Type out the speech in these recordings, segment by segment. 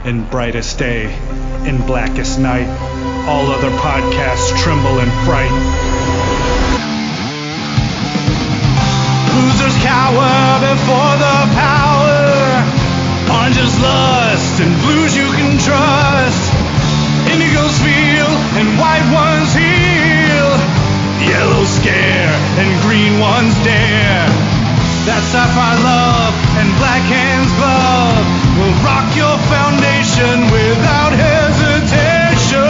in brightest day, in blackest night. All other podcasts tremble in fright. Losers cower before the power. Oranges lust and blues you can trust. Indigos feel and white ones heal. Yellow scare and green ones dare. That sapphire love and black hands glove will rock your foundation without hesitation.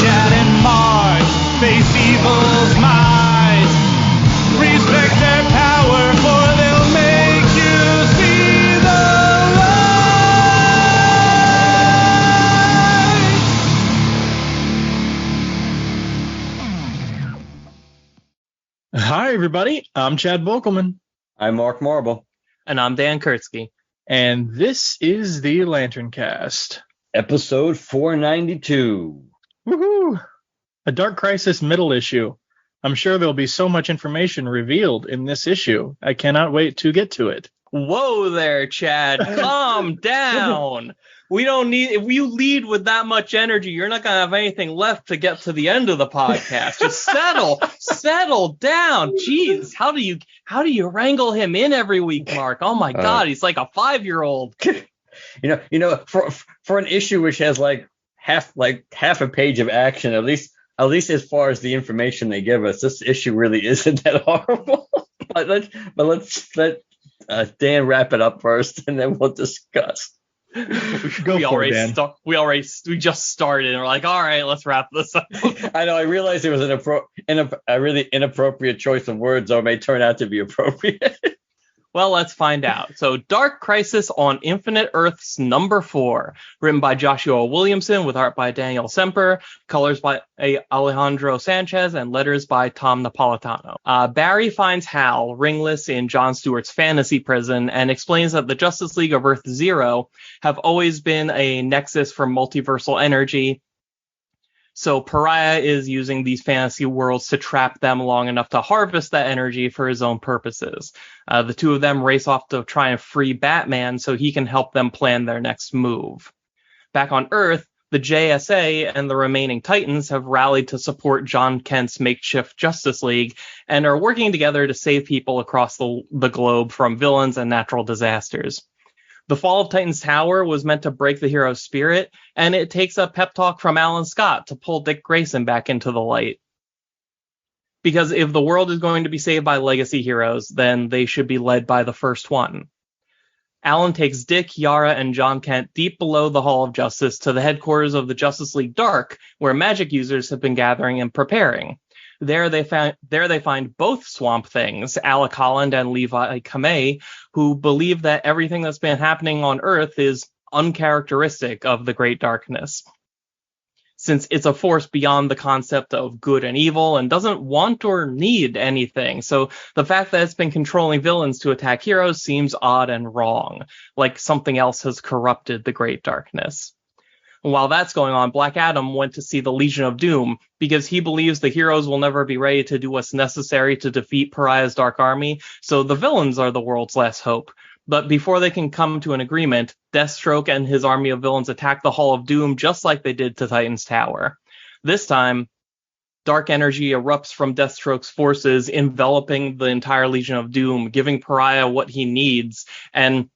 Chad and Mars face evil's might. Respect their power, for they'll make you see the light. Hi, everybody. I'm Chad Bokelman. I'm Mark Marble. And I'm Dan Kurtzky. And this is the LanternCast. Episode 492. Woohoo! A Dark Crisis middle issue. I'm sure there'll be so much information revealed in this issue. I cannot wait to get to it. Whoa there, Chad. Calm down. We don't need, if you lead with that much energy, you're not going to have anything left to get to the end of the podcast. Just settle down. Jeez, how do you wrangle him in every week, Mark? Oh my God, he's like a 5-year-old. You know, for an issue which has half a page of action, at least as far as the information they give us, this issue really isn't that horrible. but let's let Dan wrap it up first, and then we'll discuss. We just started and we're like, all right, let's wrap this up. I know. I realized it was a really inappropriate choice of words, or it may turn out to be appropriate. Well, let's find out. So, Dark Crisis on Infinite Earths #4, written by Joshua Williamson with art by Daniel Semper, colors by Alejandro Sanchez, and letters by Tom Napolitano. Barry finds Hal ringless in Jon Stewart's fantasy prison and explains that the Justice League of Earth Zero have always been a nexus for multiversal energy. So Pariah is using these fantasy worlds to trap them long enough to harvest that energy for his own purposes. The two of them race off to try and free Batman so he can help them plan their next move. Back on Earth, the JSA and the remaining Titans have rallied to support John Kent's makeshift Justice League and are working together to save people across the globe from villains and natural disasters. The fall of Titan's Tower was meant to break the hero's spirit, and it takes a pep talk from Alan Scott to pull Dick Grayson back into the light. Because if the world is going to be saved by legacy heroes, then they should be led by the first one. Alan takes Dick, Yara, and John Kent deep below the Hall of Justice to the headquarters of the Justice League Dark, where magic users have been gathering and preparing. There they find both Swamp Things, Alec Holland and Levi Kamei, who believe that everything that's been happening on Earth is uncharacteristic of the Great Darkness, since it's a force beyond the concept of good and evil and doesn't want or need anything. So the fact that it's been controlling villains to attack heroes seems odd and wrong, like something else has corrupted the Great Darkness. While that's going on, Black Adam went to see the Legion of Doom because he believes the heroes will never be ready to do what's necessary to defeat Pariah's Dark Army, so the villains are the world's last hope. But before they can come to an agreement, Deathstroke and his army of villains attack the Hall of Doom just like they did to Titan's Tower. This time, dark energy erupts from Deathstroke's forces, enveloping the entire Legion of Doom, giving Pariah what he needs, and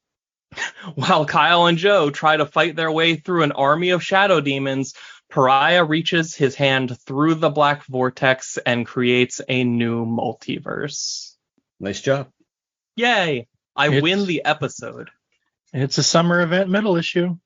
while Kyle and Joe try to fight their way through an army of shadow demons, Pariah reaches his hand through the black vortex and creates a new multiverse. Nice job. Yay! I win the episode. It's a summer event middle issue.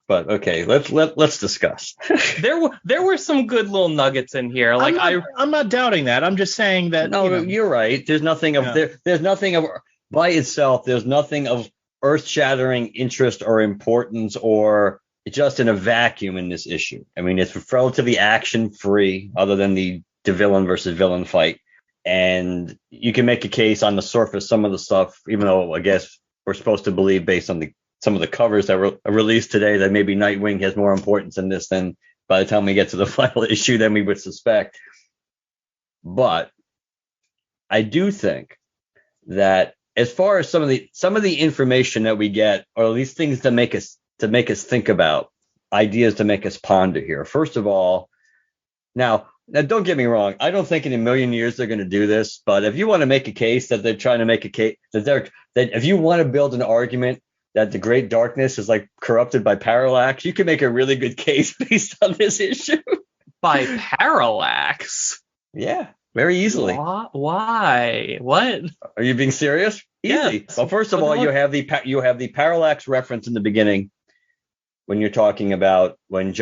But okay, let's discuss. There were some good little nuggets in here. I'm not doubting that. I'm just saying that. No, you're right. There's nothing of there's nothing of by itself. There's nothing of earth-shattering interest or importance, or just in a vacuum in this issue. I mean, it's relatively action-free, other than the villain versus villain fight. And you can make a case on the surface, some of the stuff, even though I guess we're supposed to believe based on some of the covers that were released today that maybe Nightwing has more importance in this than by the time we get to the final issue than we would suspect. But I do think that as far as some of the information that we get, or at least things to make us think about, ideas to make us ponder here. First of all, now don't get me wrong, I don't think in a million years they're going to do this, but if you want to make a case that they're trying to make a case that if you want to build an argument that the Great Darkness is like corrupted by parallax, you can make a really good case based on this issue. By parallax? Yeah, very easily. Why? What? Are you being serious? Easy. Yes. Well, first of all, you have the parallax reference in the beginning when you're talking about when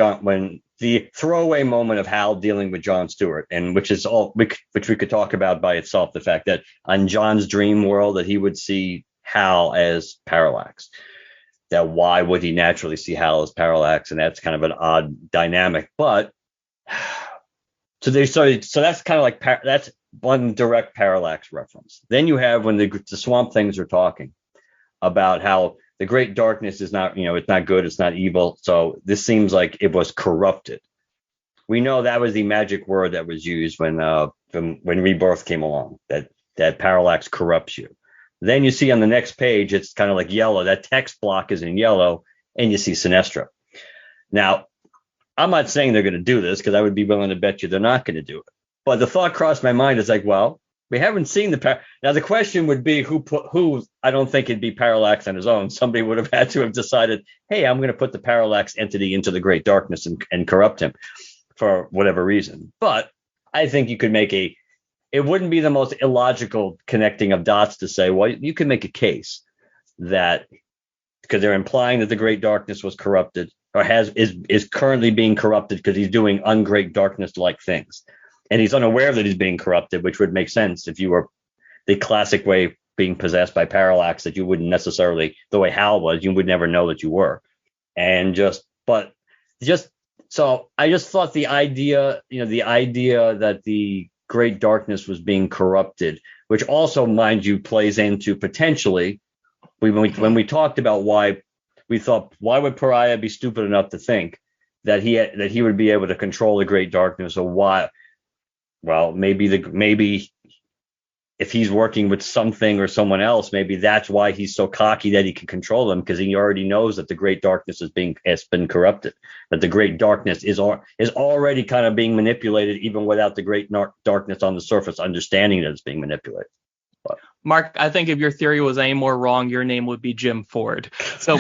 the throwaway moment of Hal dealing with John Stewart, and which we could talk about by itself, the fact that on John's dream world that he would see Hal as parallax. That why would he naturally see Hal as parallax? And that's kind of an odd dynamic. But so that's kind of like that's one direct parallax reference. Then you have when the Swamp Things are talking about how the Great Darkness is not, it's not good, it's not evil. So this seems like it was corrupted. We know that was the magic word that was used when Rebirth came along, that parallax corrupts you. Then you see on the next page, it's kind of like yellow. That text block is in yellow, and you see Sinestro. Now, I'm not saying they're going to do this, because I would be willing to bet you they're not going to do it. But the thought crossed my mind is like, well, we haven't seen now the question would be who. I don't think it'd be Parallax on his own. Somebody would have had to have decided, hey, I'm going to put the Parallax entity into the Great Darkness and corrupt him for whatever reason. But I think you could make it wouldn't be the most illogical connecting of dots to say, well, you can make a case that because they're implying that the Great Darkness was corrupted or is currently being corrupted because he's doing ungreat darkness like things. And he's unaware that he's being corrupted, which would make sense if you were the classic way being possessed by parallax, that you wouldn't necessarily, the way Hal was, you would never know that you were. So I just thought the idea that the Great Darkness was being corrupted, which also, mind you, plays into potentially when we talked about why we thought, why would Pariah be stupid enough to think that he would be able to control the Great Darkness, or why? Well, maybe if he's working with something or someone else, maybe that's why he's so cocky that he can control them, because he already knows that the Great Darkness has been corrupted, that the Great Darkness is already kind of being manipulated, even without the Great Darkness on the surface understanding that it's being manipulated. But. Mark, I think if your theory was any more wrong, your name would be Jim Ford. So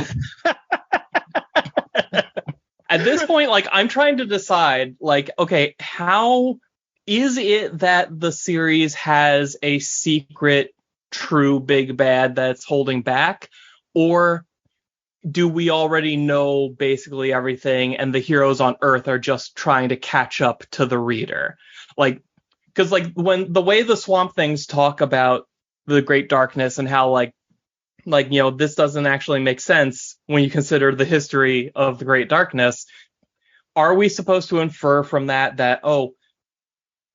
at this point, like, I'm trying to decide, like, okay, how is it that the series has a secret, true big bad that's holding back? Or do we already know basically everything and the heroes on Earth are just trying to catch up to the reader? Like, because like when the way the Swamp Things talk about the Great Darkness and how like this doesn't actually make sense when you consider the history of the Great Darkness, are we supposed to infer from that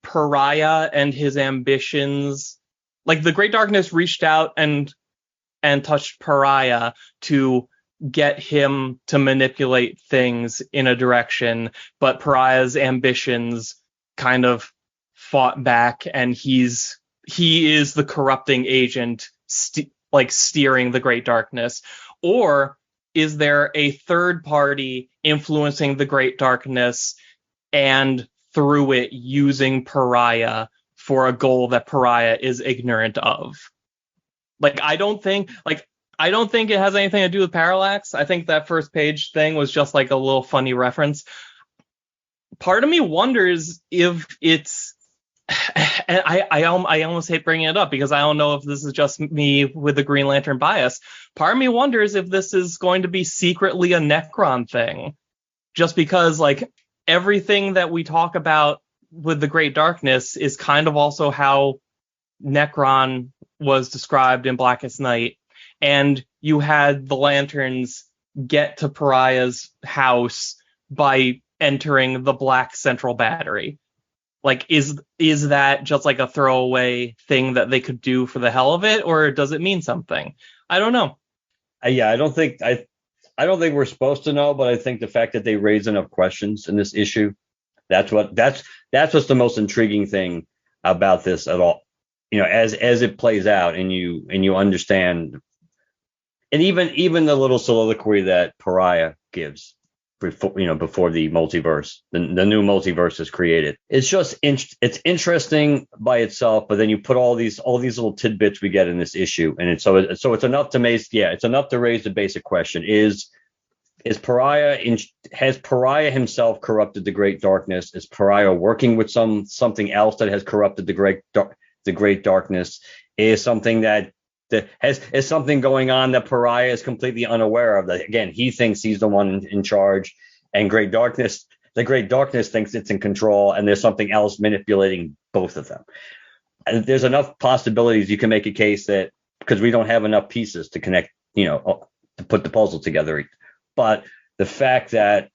Pariah and his ambitions, like the Great Darkness reached out and touched Pariah to get him to manipulate things in a direction, but Pariah's ambitions kind of fought back, and he is the corrupting agent steering the Great Darkness? Or is there a third party influencing the Great Darkness and through it using Pariah for a goal that Pariah is ignorant of? Like, I don't think it has anything to do with Parallax. I think that first page thing was just like a little funny reference. Part of me wonders if it's, and I almost hate bringing it up because I don't know if this is just me with the Green Lantern bias. Part of me wonders if this is going to be secretly a Necron thing, just because like everything that we talk about with the Great Darkness is kind of also how Necron was described in Blackest Night. And you had the Lanterns get to Pariah's house by entering the Black Central Battery. Like, is that just like a throwaway thing that they could do for the hell of it, or does it mean something? I don't know. Yeah, I don't think we're supposed to know, but I think the fact that they raise enough questions in this issue, that's what's the most intriguing thing about this at all. as it plays out, and you understand, and even the little soliloquy that Pariah gives before the multiverse, the new multiverse is created. It's just it's interesting by itself, but then you put all these little tidbits we get in this issue, and it's enough to raise the basic question: has Pariah himself corrupted the Great Darkness? Is Pariah working with something else that has corrupted the Great Darkness? Is something is something going on that Pariah is completely unaware of? That again, he thinks he's the one in charge, and the Great Darkness thinks it's in control, and there's something else manipulating both of them. And there's enough possibilities you can make a case that, because we don't have enough pieces to connect, to put the puzzle together. But the fact that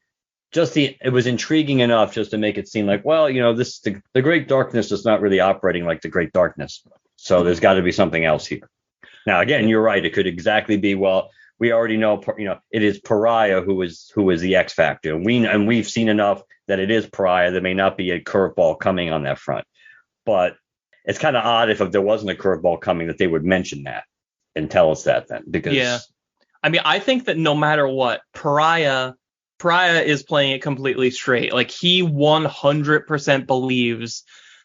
it was intriguing enough just to make it seem like, well, the Great Darkness is not really operating like the Great Darkness, so there's got to be something else here. Now, again, you're right. It could exactly be, well, we already know, it is Pariah who is the X factor. And we've seen enough that it is Pariah. There may not be a curveball coming on that front. But it's kind of odd if there wasn't a curveball coming that they would mention that and tell us that then. Because yeah. I mean, I think that no matter what, Pariah is playing it completely straight. Like, he 100% believes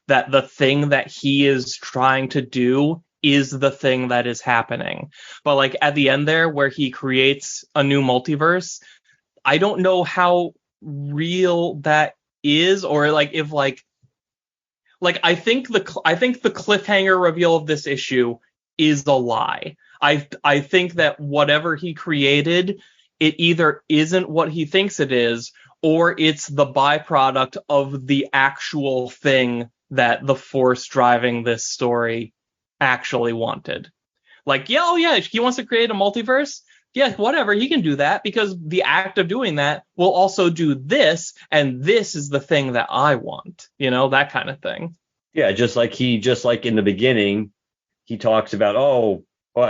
that the thing that he is trying to do is the thing that is happening. But like at the end there, where he creates a new multiverse, I don't know how real that is, or like if like I think the cliffhanger reveal of this issue is a lie. I think that whatever he created, it either isn't what he thinks it is, or it's the byproduct of the actual thing that the force driving this story actually wanted. Like, yeah, oh yeah, he wants to create a multiverse. Yeah, whatever, he can do that, because the act of doing that will also do this, and this is the thing that I want. That kind of thing. Yeah, just like in the beginning, he talks about,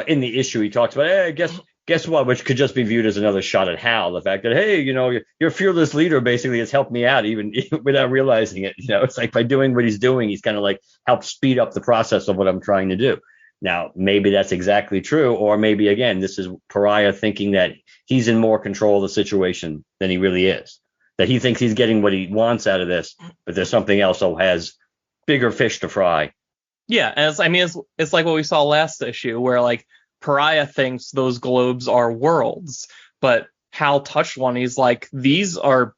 in the issue, he talks about, hey, guess what? Which could just be viewed as another shot at Hal. The fact that, hey, your fearless leader basically has helped me out, even without realizing it. It's like by doing what he's doing, he's kind of like helped speed up the process of what I'm trying to do. Now, maybe that's exactly true, or maybe again, this is Pariah thinking that he's in more control of the situation than he really is. That he thinks he's getting what he wants out of this, but there's something else that has bigger fish to fry. Yeah, it's like what we saw last issue, where like Pariah thinks those globes are worlds, but Hal touched one. He's like, these are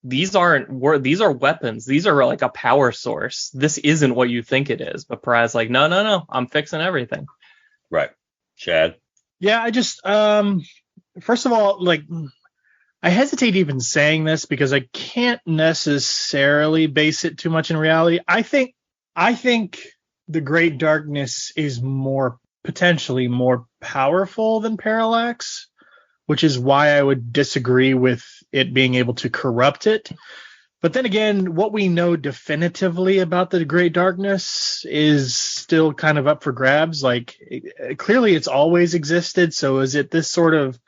weapons. These are like a power source. This isn't what you think it is. But Pariah's like, no, I'm fixing everything. Right. Chad? Yeah, I just first of all, like, I hesitate even saying this because I can't necessarily base it too much in reality. I think the Great Darkness is potentially more powerful than Parallax, which is why I would disagree with it being able to corrupt it. But then again, what we know definitively about the Great Darkness is still kind of up for grabs. Like, clearly it's always existed. So is it this sort of,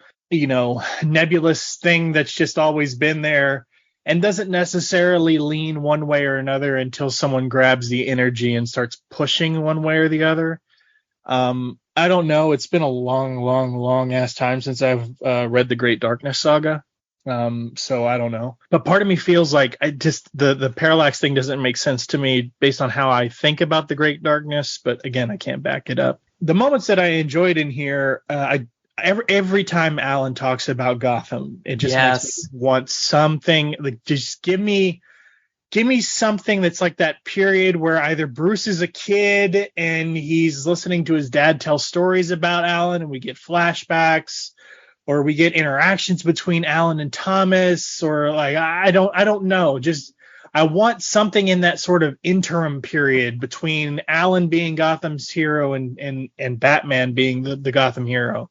nebulous thing that's just always been there and doesn't necessarily lean one way or another until someone grabs the energy and starts pushing one way or the other? I don't know. It's been a long ass time since I've read the Great Darkness saga. So I don't know. But part of me feels like the Parallax thing doesn't make sense to me based on how I think about the Great Darkness. But again, I can't back it up. The moments that I enjoyed in here, every time Alan talks about Gotham, it just makes me want something. Like, just give me something that's like that period where either Bruce is a kid and he's listening to his dad tell stories about Alan, and we get flashbacks, or we get interactions between Alan and Thomas, or like, I don't know. Just, I want something in that sort of interim period between Alan being Gotham's hero and Batman being the Gotham hero.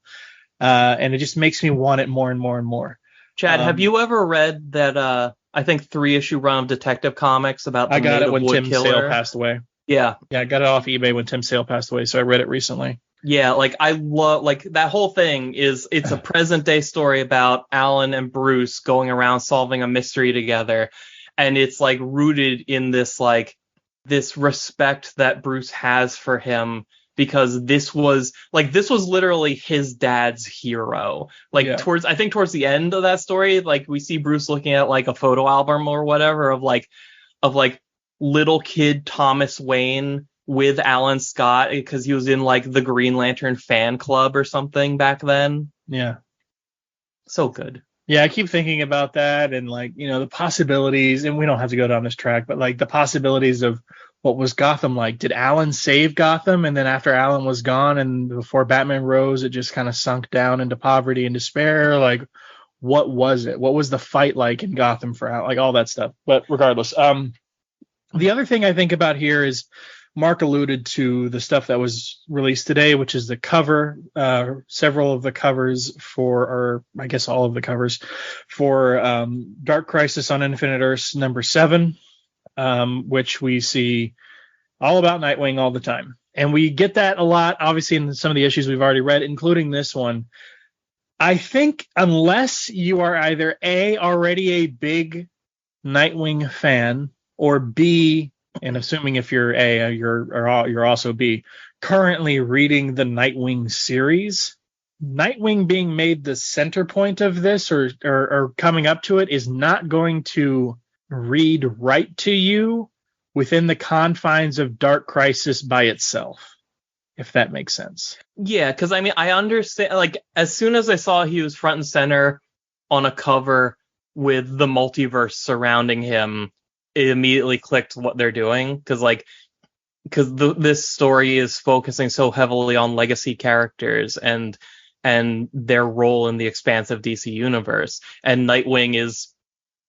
And it just makes me want it more and more and more. Chad, have you ever read that, I think 3-issue run of Detective Comics about the I got it when Tim killer? Sale passed away. Yeah, I got it off eBay when Tim Sale passed away, so I read it recently. Yeah, like, I love, like, that whole thing it's a present day story about Alan and Bruce going around solving a mystery together, and it's like rooted in this like this respect that Bruce has for him, because this was literally his dad's hero. Like towards the end of that story, like we see Bruce looking at like a photo album or whatever of little kid Thomas Wayne with Alan Scott, because he was in like the Green Lantern fan club or something back then. Yeah. So good. Yeah, I keep thinking about that and like, you know, the possibilities, and we don't have to go down this track, but like the possibilities of what was Gotham like. Did Alan save Gotham? And then after Alan was gone and before Batman rose, it just kind of sunk down into poverty and despair. Like, what was it? What was the fight like in Gotham for Alan? Like all that stuff. But regardless, the other thing I think about here is Mark alluded to the stuff that was released today, which is the cover, several of the covers or I guess all of the covers for Dark Crisis on Infinite Earths number 7, which we see all about Nightwing all the time. And we get that a lot, obviously, in some of the issues we've already read, including this one. I think unless you are either A, already a big Nightwing fan, or B, and assuming if you're A, you're also B, currently reading the Nightwing series, Nightwing being made the center point of this or coming up to it is not going to read right to you within the confines of Dark Crisis by itself, if that makes sense. Yeah, because I mean, I understand, like, as soon as I saw he was front and center on a cover with the multiverse surrounding him, it immediately clicked what they're doing, because this story is focusing so heavily on legacy characters and their role in the expansive DC universe. And Nightwing is,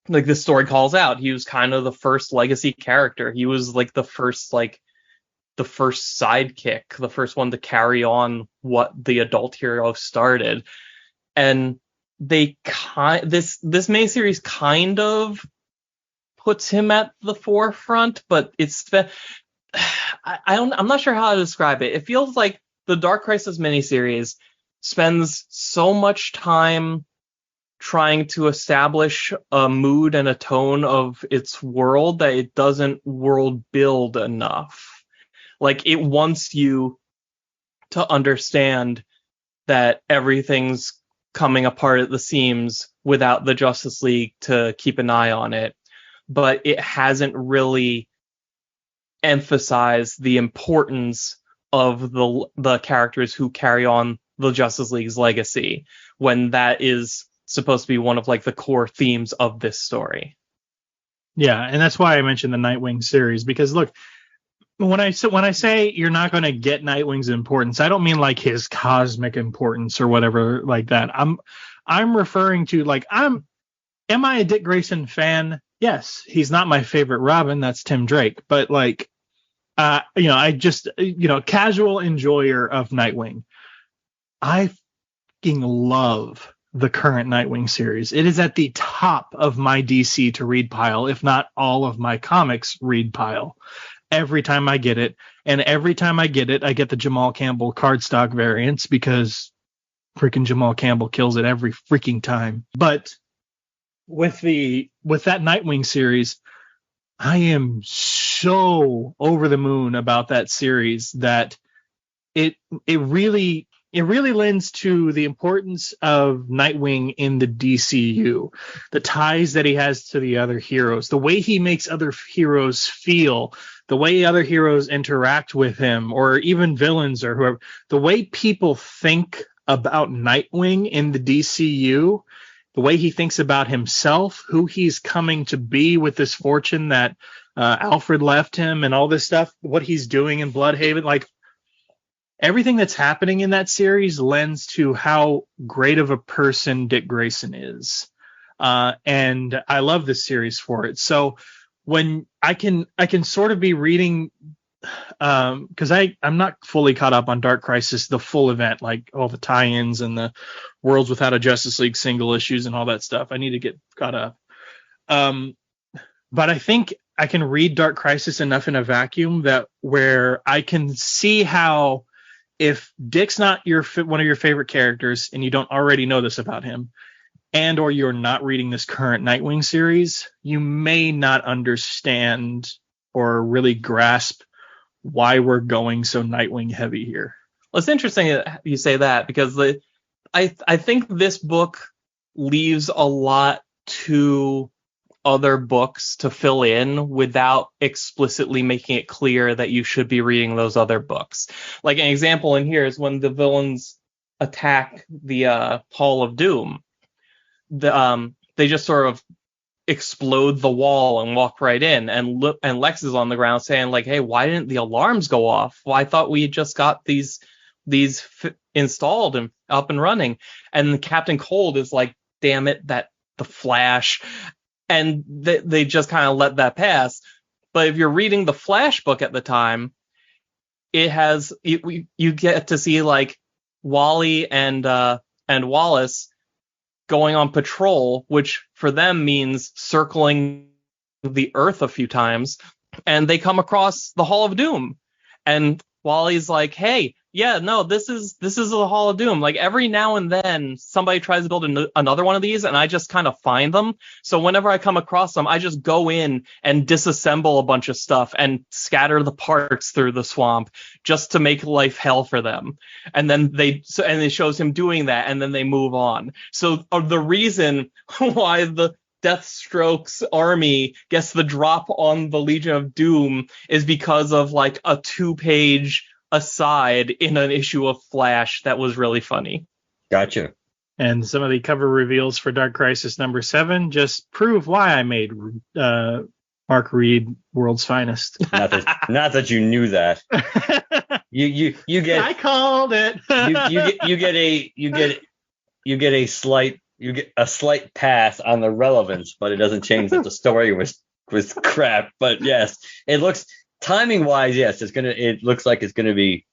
like, this story calls out, he was kind of the first legacy character. He was like the first sidekick, the first one to carry on what the adult hero started. And this miniseries kind of puts him at the forefront, but I'm not sure how to describe it. It feels like the Dark Crisis miniseries spends so much time trying to establish a mood and a tone of its world that it doesn't world build enough. Like, it wants you to understand that everything's coming apart at the seams without the Justice League to keep an eye on it, but it hasn't really emphasized the importance of the characters who carry on the Justice League's legacy, when that is supposed to be one of like the core themes of this story. Yeah, and that's why I mentioned the Nightwing series, because look, when I say you're not going to get Nightwing's importance, I don't mean like his cosmic importance or whatever like that. I'm referring to, like, am I a Dick Grayson fan? Yes. He's not my favorite Robin. That's Tim Drake. But like, I just, casual enjoyer of Nightwing. I fucking love the current Nightwing series. It is at the top of my DC to read pile, if not all of my comics read pile. Every time I get it, and every time I get it, I get the Jamal Campbell cardstock variants, because freaking Jamal Campbell kills it every freaking time. But with that Nightwing series, I am so over the moon about that series that it really lends to the importance of Nightwing in the DCU, the ties that he has to the other heroes, the way he makes other heroes feel, the way other heroes interact with him, or even villains or whoever, the way people think about Nightwing in the DCU, the way he thinks about himself, who he's coming to be with this fortune that Alfred left him and all this stuff, what he's doing in Bloodhaven, like, everything that's happening in that series lends to how great of a person Dick Grayson is. And I love this series for it. So when I can sort of be reading, because I'm not fully caught up on Dark Crisis, the full event, like all the tie-ins and the Worlds Without a Justice League single issues and all that stuff. I need to get caught up. But I think I can read Dark Crisis enough in a vacuum that where I can see how, if Dick's not one of your favorite characters and you don't already know this about him, and or you're not reading this current Nightwing series, you may not understand or really grasp why we're going so Nightwing heavy here. Well, it's interesting that you say that, because I think this book leaves a lot to other books to fill in without explicitly making it clear that you should be reading those other books. Like an example in here is when the villains attack the Hall of Doom. They just sort of explode the wall and walk right in, and Lex is on the ground saying like, hey, why didn't the alarms go off? Well, I thought we just got these installed and up and running. And Captain Cold is like, damn it, that the Flash. And they just kind of let that pass. But if you're reading the Flash book at the time, it has you get to see like Wally and Wallace going on patrol, which for them means circling the Earth a few times, and they come across the Hall of Doom. And Wally's like, hey, yeah, no, this is the Hall of Doom. Like every now and then somebody tries to build another one of these, and I just kind of find them. So whenever I come across them, I just go in and disassemble a bunch of stuff and scatter the parts through the swamp just to make life hell for them. And then it shows him doing that, and then they move on. So the reason why the Deathstroke's army gets the drop on the Legion of Doom is because of like a 2-page aside in an issue of Flash that was really funny. Gotcha. And some of the cover reveals for Dark Crisis number 7 just prove why I made Mark Reed world's finest. Not that you knew that. You get. I called it. you get a slight pass on the relevance, but it doesn't change that the story was crap. But yes, it looks. Timing wise, yes, it looks like it's gonna be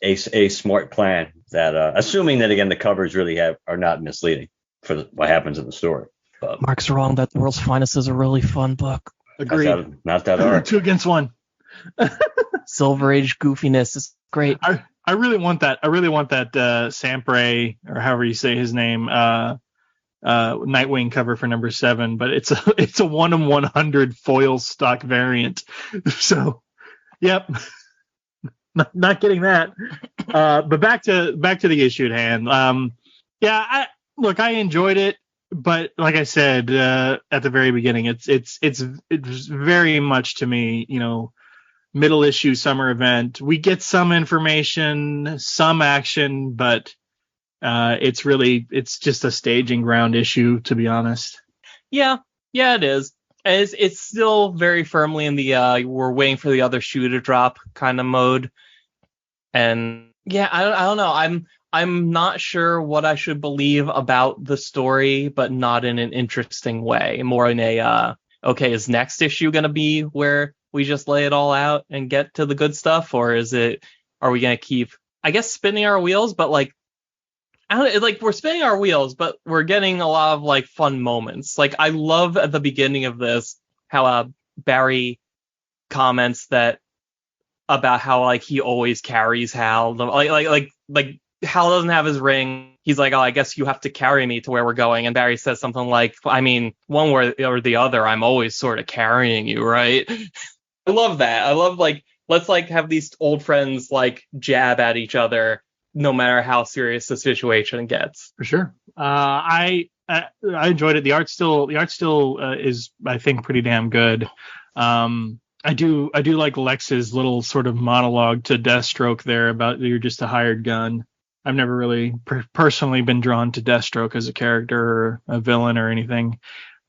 a smart plan that assuming that again the covers really are not misleading for what happens in the story. But Mark's wrong. That World's Finest is a really fun book. Agreed. Not that hard. 2 against 1. Silver Age goofiness is great. I really want that. Sampray, or however you say his name, Nightwing cover for number 7, but it's a 1/100 foil stock variant. So, yep, not getting that. But back to the issue at hand. I enjoyed it, but like I said at the very beginning, it's very much to me, middle issue summer event. We get some information, some action, but it's just a staging ground issue, to be honest. Yeah, it is. It's still very firmly in the we're waiting for the other shoe to drop kind of mode. And yeah, I don't know. I'm not sure what I should believe about the story, but not in an interesting way. More in a okay, is next issue going to be where we just lay it all out and get to the good stuff, or are we going to keep, I guess, spinning our wheels, but like, we're spinning our wheels, but we're getting a lot of like fun moments. Like I love at the beginning of this how Barry comments that about how like he always carries Hal. Like Hal doesn't have his ring. He's like, oh, I guess you have to carry me to where we're going. And Barry says something like, I mean, one way or the other, I'm always sort of carrying you, right? I love that. I love like, let's like have these old friends like jab at each other, no matter how serious the situation gets. For sure. I enjoyed it. The art still is, I think, pretty damn good. I do like Lex's little sort of monologue to Deathstroke there about you're just a hired gun. I've never really personally been drawn to Deathstroke as a character or a villain or anything.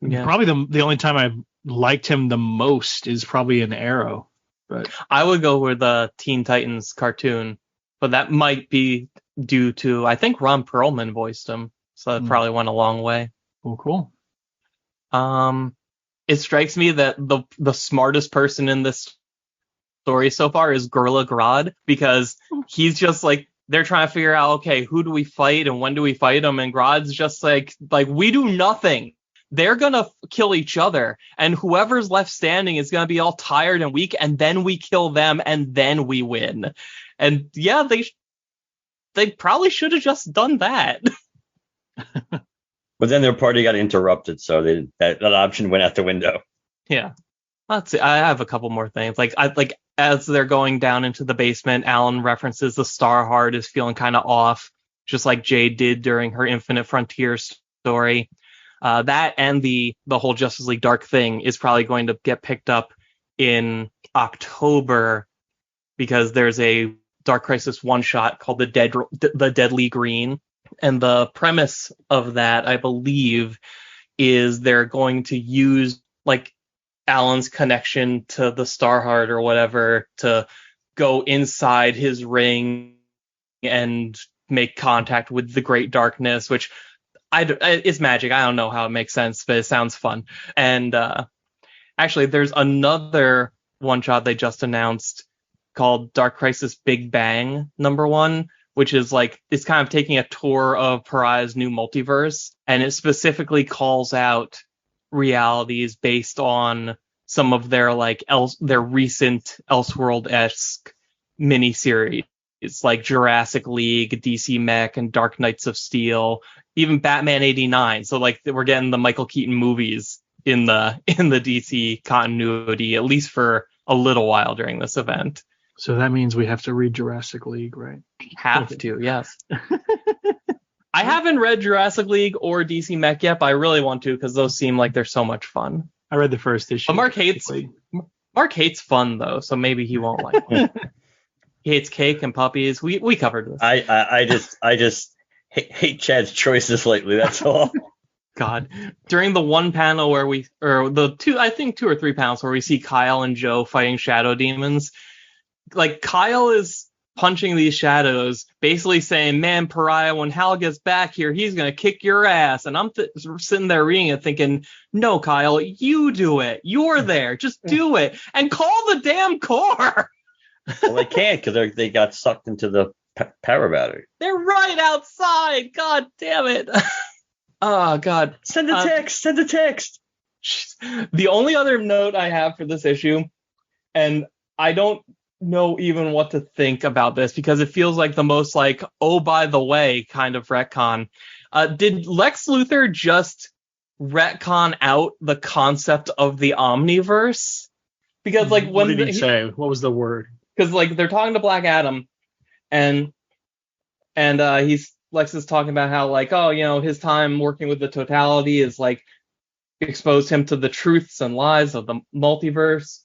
Yeah. Probably the only time I've liked him the most is probably in Arrow. But I would go with the Teen Titans cartoon, but that might be due to, I think Ron Perlman voiced him, so that probably went a long way. Oh, cool. It strikes me that the smartest person in this story so far is Gorilla Grodd, because he's just like, they're trying to figure out, okay, who do we fight and when do we fight them? And Grodd's just like we do nothing. They're going to kill each other, and whoever's left standing is going to be all tired and weak, and then we kill them, and then we win. And yeah, they probably should have just done that. But then their party got interrupted, so that option went out the window. Yeah. let's see. I have a couple more things. Like as they're going down into the basement, Alan references the Starheart is feeling kind of off, just like Jade did during her Infinite Frontier story. That and the whole Justice League Dark thing is probably going to get picked up in October because there's a Dark Crisis one shot called the Deadly Green, and the premise of that, I believe, is they're going to use like Alan's connection to the Starheart or whatever to go inside his ring and make contact with the Great Darkness, which it's magic. I don't know how it makes sense, but it sounds fun. And actually, there's another one shot they just announced called Dark Crisis Big Bang #1, which is like it's kind of taking a tour of Pariah's new multiverse, and it specifically calls out realities based on some of their like their recent Elseworld-esque miniseries. It's like Jurassic League, DC Mech, and Dark Knights of Steel, even Batman '89. So like we're getting the Michael Keaton movies in the DC continuity, at least for a little while during this event. So that means we have to read Jurassic League, right? Have to, yes. I haven't read Jurassic League or DC Mech yet, but I really want to because those seem like they're so much fun. I read the first issue. But Mark hates fun though, so maybe he won't like it. He hates cake and puppies. We covered this. I just hate Chad's choices lately. That's all. God, during the one panel where the two or three panels where we see Kyle and Joe fighting shadow demons, like Kyle is punching these shadows, basically saying, "Man, Pariah, when Hal gets back here, he's gonna kick your ass." And I'm sitting there reading it, thinking, "No, Kyle, you do it. You're there. Just do it and call the damn Corps." Well, they can't because they got sucked into the power battery. They're right outside. God damn it. Oh, God. Send a text. Send a text. The only other note I have for this issue, and I don't know even what to think about this because it feels like the most like, oh, by the way, kind of retcon. Did Lex Luthor just retcon out the concept of the Omniverse? Because like what did he say? What was the word? Because like they're talking to Black Adam, and Lex is talking about how like, oh, you know, his time working with the totality is like exposed him to the truths and lies of the multiverse,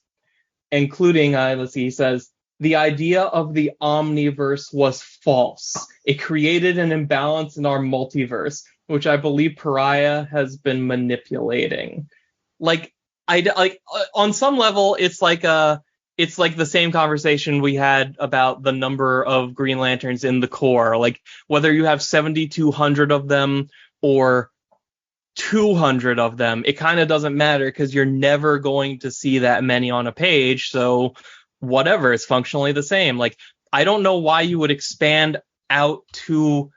including he says the idea of the Omniverse was false. It created an imbalance in our multiverse, which I believe Pariah has been manipulating. Like on some level, it's like the same conversation we had about the number of Green Lanterns in the Corps. Like whether you have 7,200 of them or 200 of them, it kind of doesn't matter because you're never going to see that many on a page. So whatever, it's functionally the same. Like I don't know why you would expand out to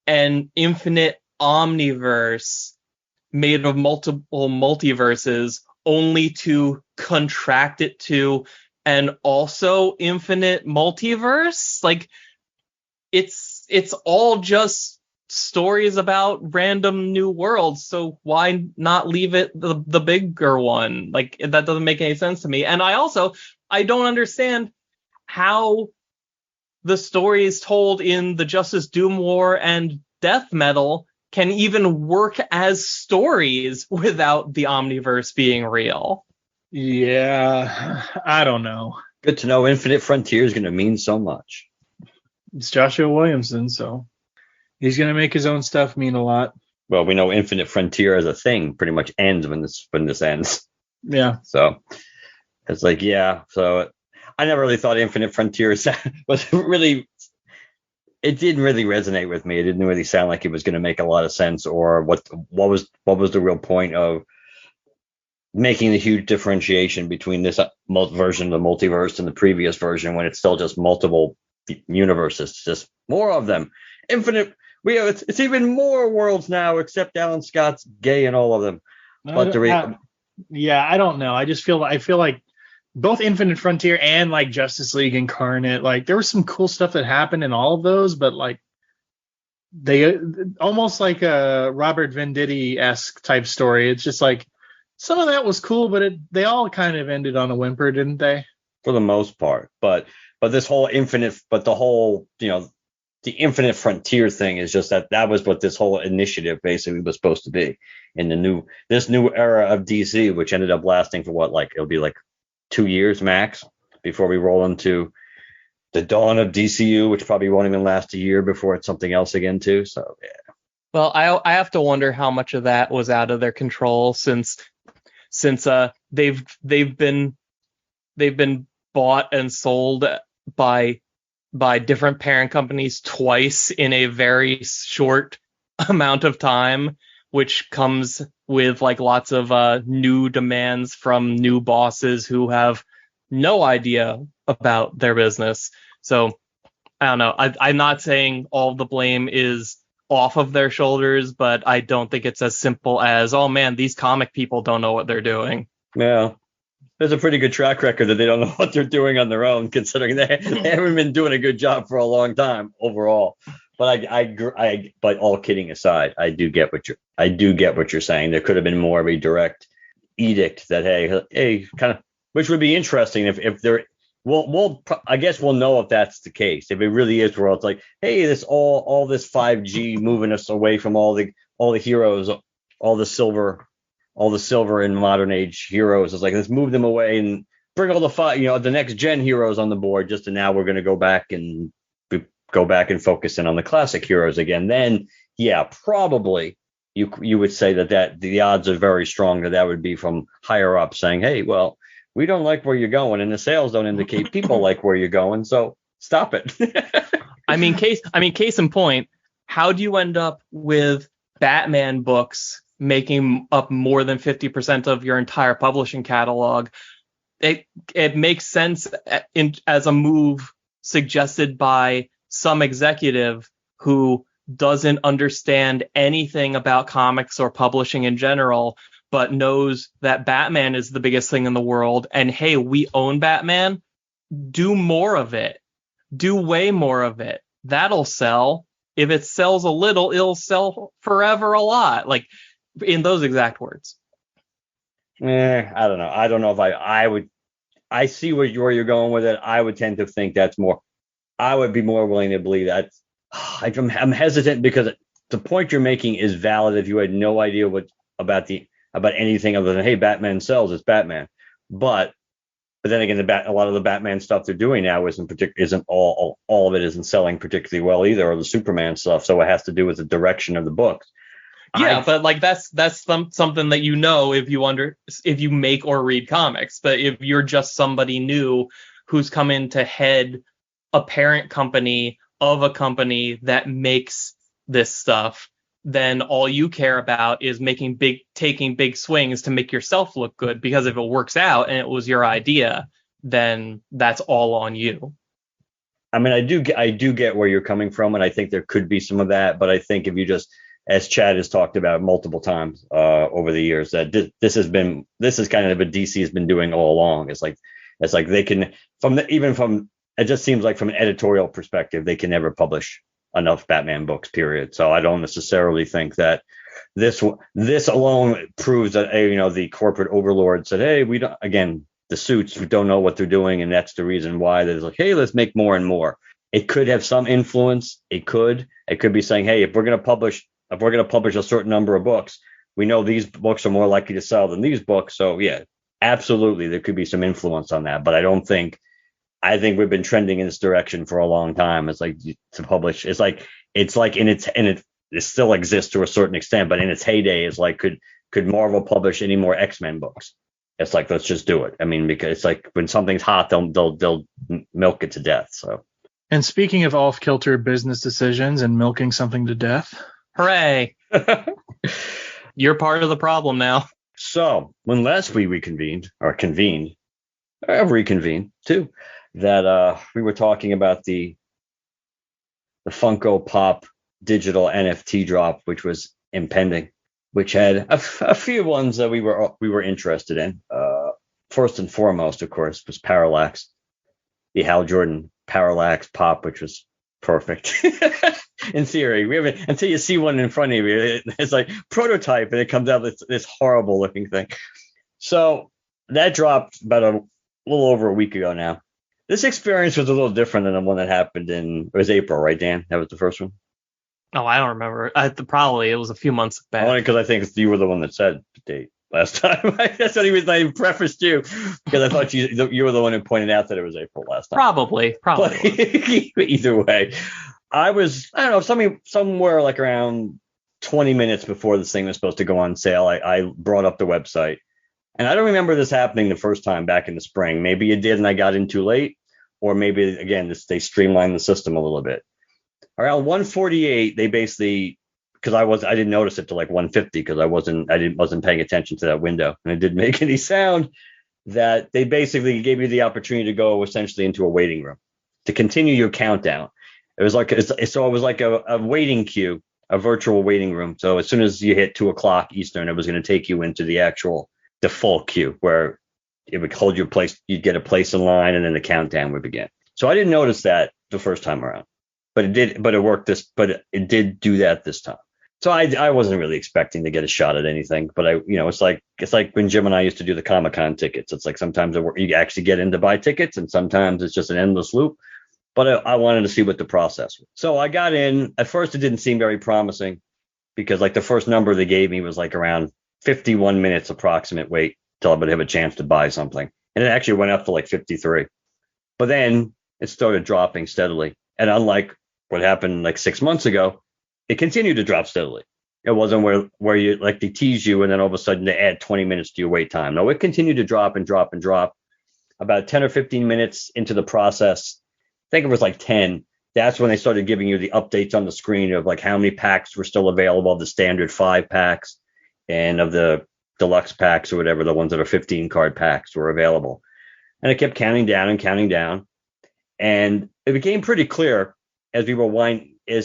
an infinite omniverse made of multiple multiverses only to contract it to an also infinite multiverse. Like it's all just stories about random new worlds, so why not leave it the bigger one? Like that doesn't make any sense to me. And I don't understand how the stories told in the Justice Doom War and Death Metal can even work as stories without the Omniverse being real. Yeah, I don't know. Good to know Infinite Frontier is going to mean so much. It's Joshua Williamson, so he's going to make his own stuff mean a lot. Well, we know Infinite Frontier as a thing pretty much ends when this ends. Yeah. So it's like, yeah. So I never really thought Infinite Frontier was really. It didn't really resonate with me. It didn't really sound like it was going to make a lot of sense, or what was the real point of making the huge differentiation between this version of the multiverse and the previous version when it's still just multiple universes. It's just more of them. Infinite. It's even more worlds now, except Alan Scott's gay in all of them. I don't know. I feel like both Infinite Frontier and like Justice League Incarnate, like there was some cool stuff that happened in all of those, but like they almost like a Robert Venditti-esque type story. It's just like some of that was cool, but they all kind of ended on a whimper, didn't they? For the most part. But this whole the whole, the infinite frontier thing is just that was what this whole initiative basically was supposed to be in this new era of DC, which ended up lasting for it'll be like 2 years max before we roll into the dawn of DCU, which probably won't even last a year before it's something else again too. So yeah. Well, I have to wonder how much of that was out of their control since they've been bought and sold by different parent companies twice in a very short amount of time, which comes with like lots of new demands from new bosses who have no idea about their business. So I don't know. I'm not saying all the blame is off of their shoulders, but I don't think it's as simple as, oh man, these comic people don't know what they're doing. Yeah. There's a pretty good track record that they don't know what they're doing on their own, considering they haven't been doing a good job for a long time overall. But but all kidding aside, I do get what you're saying. There could have been more of a direct edict that hey, kind of, which would be interesting if there. I guess we'll know if that's the case. If it really is, where it's like, hey, this all this 5G moving us away from all the heroes, all the silver in modern age heroes. It's like, let's move them away and bring all the next gen heroes on the board. Just and now we're going to go back and focus in on the classic heroes again. Then, yeah, probably you would say that the odds are very strong that would be from higher up saying, hey, well, we don't like where you're going, and the sales don't indicate people like where you're going, so stop it. Case in point, how do you end up with Batman books making up more than 50% of your entire publishing catalog? It makes sense as a move suggested by some executive who doesn't understand anything about comics or publishing in general, but knows that Batman is the biggest thing in the world. And hey, we own Batman. Do more of it. Do way more of it. That'll sell. If it sells a little, it'll sell forever a lot. Like in those exact words. I don't know. I don't know if I would. I see where you're going with it. I would tend to think that's more. I would be more willing to believe that. I'm hesitant because the point you're making is valid. If you had no idea about anything other than, hey, Batman sells, it's Batman. But then again, a lot of the Batman stuff they're doing now isn't all of it isn't selling particularly well either, or the Superman stuff. So it has to do with the direction of the books. Yeah, but like that's something that if you make or read comics. But if you're just somebody new who's come in to head a parent company of a company that makes this stuff, then all you care about is taking big swings to make yourself look good. Because if it works out and it was your idea, then that's all on you. I mean, I do get where you're coming from, and I think there could be some of that. But I think if you just, as Chad has talked about multiple times over the years, that this is kind of what DC has been doing all along. It's like they can it just seems like from an editorial perspective, they can never publish enough Batman books, period. So I don't necessarily think that this alone proves that the corporate overlord said, hey, we don't, again, the suits who don't know what they're doing, and that's the reason why they're like, hey, let's make more and more. It could have some influence. It could be saying, hey, if we're going to publish a certain number of books, we know these books are more likely to sell than these books. So yeah, absolutely, there could be some influence on that. But I think we've been trending in this direction for a long time. It's like to publish. It's like it still exists to a certain extent, but in its heyday, it's like could Marvel publish any more X-Men books? It's like, let's just do it. I mean, because it's like when something's hot, they'll milk it to death. So. And speaking of off-kilter business decisions and milking something to death, hooray! You're part of the problem now. So when last we reconvened, too, that we were talking about the Funko Pop digital NFT drop, which was impending, which had a few ones that we were interested in. First and foremost, of course, was Parallax, the Hal Jordan Parallax Pop, which was perfect. In theory, we haven't, until you see one in front of you, it's like prototype, and it comes out this horrible looking thing. So that dropped about a little over a week ago now. This experience was a little different than the one that happened it was April, right, Dan? That was the first one? Oh, I don't remember. Probably it was a few months back. Only because I think you were the one that said the date last time. That's the only reason I prefaced you, because I thought you were the one who pointed out that it was April last time. Probably. But either way, I don't know, somewhere like around 20 minutes before this thing was supposed to go on sale, I brought up the website. And I don't remember this happening the first time back in the spring. Maybe it did and I got in too late, or maybe, again, they streamlined the system a little bit. Around 1:48, they basically, because I didn't notice it till like 1:50 because I wasn't paying attention to that window, and it didn't make any sound, that they basically gave you the opportunity to go essentially into a waiting room to continue your countdown. It was like a waiting queue, a virtual waiting room. So as soon as you hit 2:00 Eastern, it was going to take you into the actual default queue where it would hold your place. You'd get a place in line, and then the countdown would begin. So I didn't notice that the first time around, but it did do that this time. So I wasn't really expecting to get a shot at anything, but it's like when Jim and I used to do the Comic-Con tickets. It's like sometimes you actually get in to buy tickets, and sometimes it's just an endless loop. But I wanted to see what the process was. So I got in. At first, it didn't seem very promising because like the first number they gave me was like around 51 minutes approximate wait till I would have a chance to buy something. And it actually went up to like 53. But then it started dropping steadily. And unlike what happened like 6 months ago, it continued to drop steadily. It wasn't where you like they tease you and then all of a sudden they add 20 minutes to your wait time. No, it continued to drop and drop and drop. About 10 or 15 minutes into the process, I think it was like 10. That's when they started giving you the updates on the screen of like how many packs were still available, the standard 5 packs. And of the deluxe packs or whatever, the ones that are 15 card packs were available. And it kept counting down and counting down. And it became pretty clear as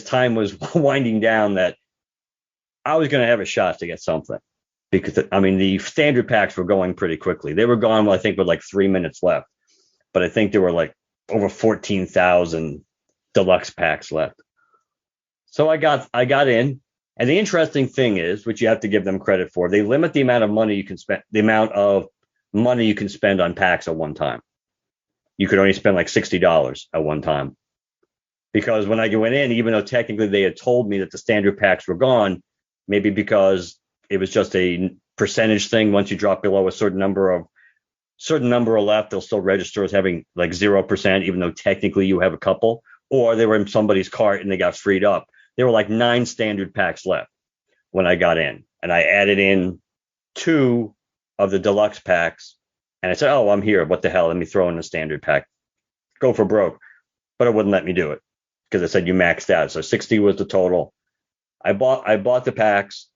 time was winding down that I was going to have a shot to get something. Because, the standard packs were going pretty quickly. They were gone, I think, with like 3 minutes left. But I think there were like over 14,000 deluxe packs left. So I got in. And the interesting thing is, which you have to give them credit for, they limit the amount of money you can spend on packs at one time. You could only spend like $60 at one time. Because when I went in, even though technically they had told me that the standard packs were gone, maybe because it was just a percentage thing. Once you drop below a certain number left, they'll still register as having like 0%, even though technically you have a couple, or they were in somebody's cart and they got freed up. There were like 9 standard packs left when I got in, and I added in 2 of the deluxe packs, and I said, "Oh, I'm here. What the hell? Let me throw in a standard pack. Go for broke." But it wouldn't let me do it because it said you maxed out. So 60 was the total. I bought the packs,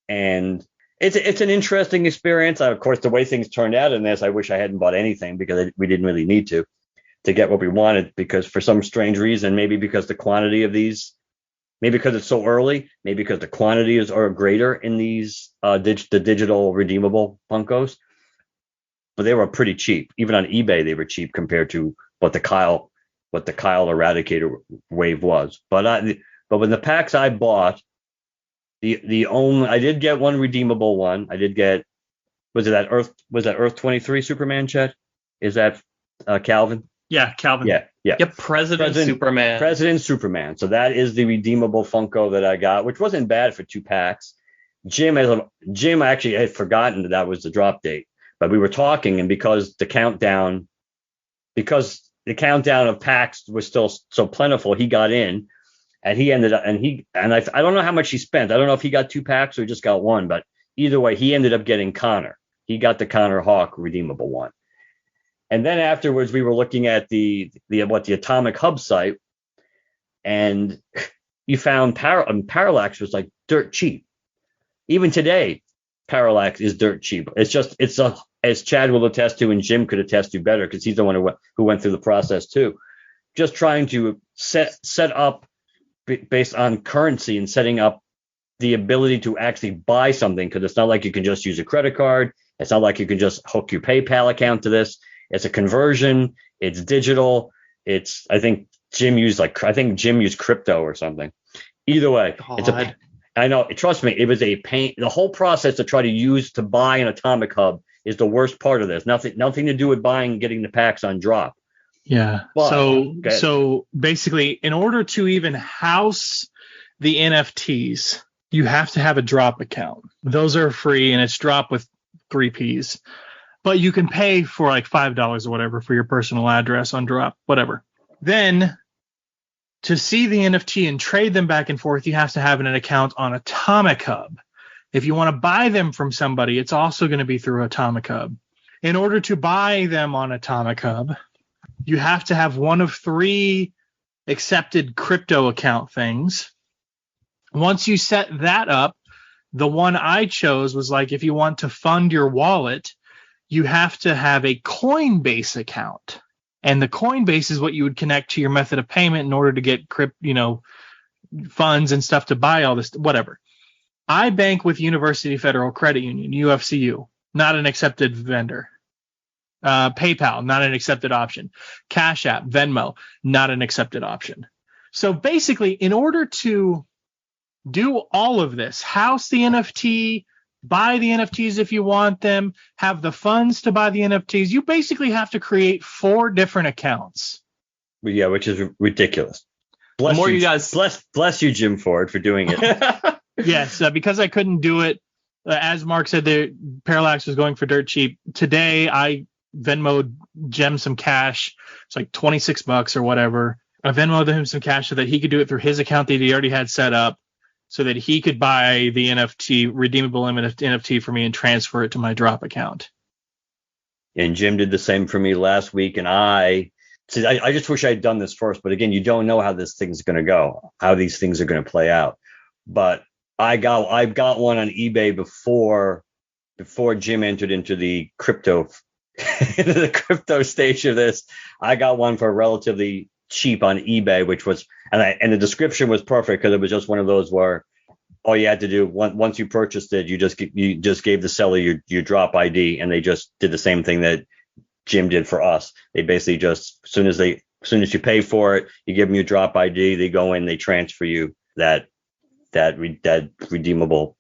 and it's an interesting experience. Of course, the way things turned out in this, I wish I hadn't bought anything because we didn't really need to get what we wanted, because for some strange reason, maybe because the quantity of these. Maybe because it's so early, maybe because the quantities are greater in these the digital redeemable Funkos, but they were pretty cheap. Even on eBay, they were cheap compared to what the Kyle Eradicator wave was. But when the packs I bought, I did get one redeemable one. I did get was that Earth 23 Superman, Chet? Is that Calvin? Yeah, Calvin. Yeah. Yep, President Superman. President Superman. So that is the redeemable Funko that I got, which wasn't bad for 2 packs. Jim actually had forgotten that was the drop date, but we were talking, and because the countdown of packs was still so plentiful, he got in, and he ended up, I don't know how much he spent. I don't know if he got 2 packs or just got 1, but either way, he ended up getting Connor. He got the Connor Hawk redeemable one. And then afterwards, we were looking at the Atomic Hub site, and you found Parallax was like dirt cheap. Even today, Parallax is dirt cheap. As Chad will attest to, and Jim could attest to better because he's the one who went through the process too. Just trying to set up based on currency and setting up the ability to actually buy something, because it's not like you can just use a credit card. It's not like you can just hook your PayPal account to this. It's a conversion. It's digital. I think Jim used crypto or something. Either way, I know. Trust me, it was a pain. The whole process to try to buy an Atomic Hub is the worst part of this. Nothing to do with buying and getting the packs on drop. Yeah. But, so basically, in order to even house the NFTs, you have to have a drop account. Those are free, and it's drop with 3 Ps. But you can pay for like $5 or whatever for your personal address on drop, whatever. Then to see the NFT and trade them back and forth, you have to have an account on Atomic Hub. If you want to buy them from somebody, it's also going to be through Atomic Hub. In order to buy them on Atomic Hub, you have to have one of 3 accepted crypto account things. Once you set that up, the one I chose was like, if you want to fund your wallet, you have to have a Coinbase account. And the Coinbase is what you would connect to your method of payment in order to get funds and stuff to buy all this, whatever. I bank with University Federal Credit Union, UFCU, not an accepted vendor. PayPal, not an accepted option. Cash App, Venmo, not an accepted option. So basically, in order to do all of this, house the NFT, buy the NFTs if you want them, have the funds to buy the NFTs, you basically have to create 4 different accounts. Yeah, which is ridiculous. Bless you, Jim Ford, for doing it. Yes, because I couldn't do it. As Mark said, Parallax was going for dirt cheap. Today, I Venmoed Jem some cash. It's like $26 or whatever. I Venmoed him some cash so that he could do it through his account that he already had set up, so that he could buy the NFT, redeemable NFT for me, and transfer it to my drop account. And Jim did the same for me last week. And I just wish I had done this first. But again, you don't know how this thing's going to go, how these things are going to play out. But I got one on eBay before Jim entered into the crypto stage of this. I got one for relatively cheap on eBay, which was, and the description was perfect, because it was just one of those where all you had to do once you purchased it, you just gave the seller your drop ID, and they just did the same thing that Jim did for us. They basically just, as soon as you pay for it, you give them your drop ID, they go in, they transfer you that redeemable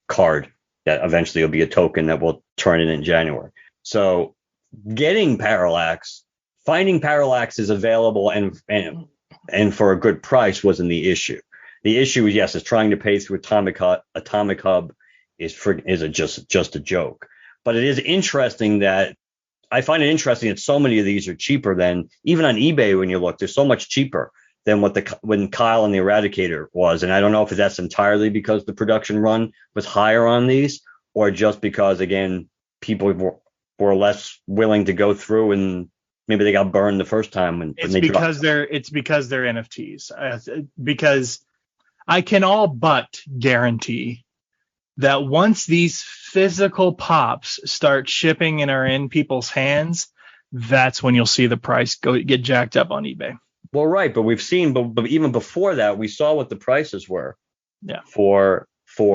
card that eventually will be a token that will turn in January. So finding Parallax is available and for a good price wasn't the issue. The issue is, yes, is trying to pay through Atomic Hub is just a joke. But it is interesting that I find it interesting that so many of these are cheaper than, even on eBay when you look, they're so much cheaper than when Kyle and the Eradicator was. And I don't know if that's entirely because the production run was higher on these, or just because, again, people were less willing to go through, and maybe they got burned the first time. It's because they're NFTs. Because I can all but guarantee that once these physical pops start shipping and are in people's hands, that's when you'll see the price get jacked up on eBay. Well, right, but we've seen, but even before that, we saw what the prices were. Yeah. For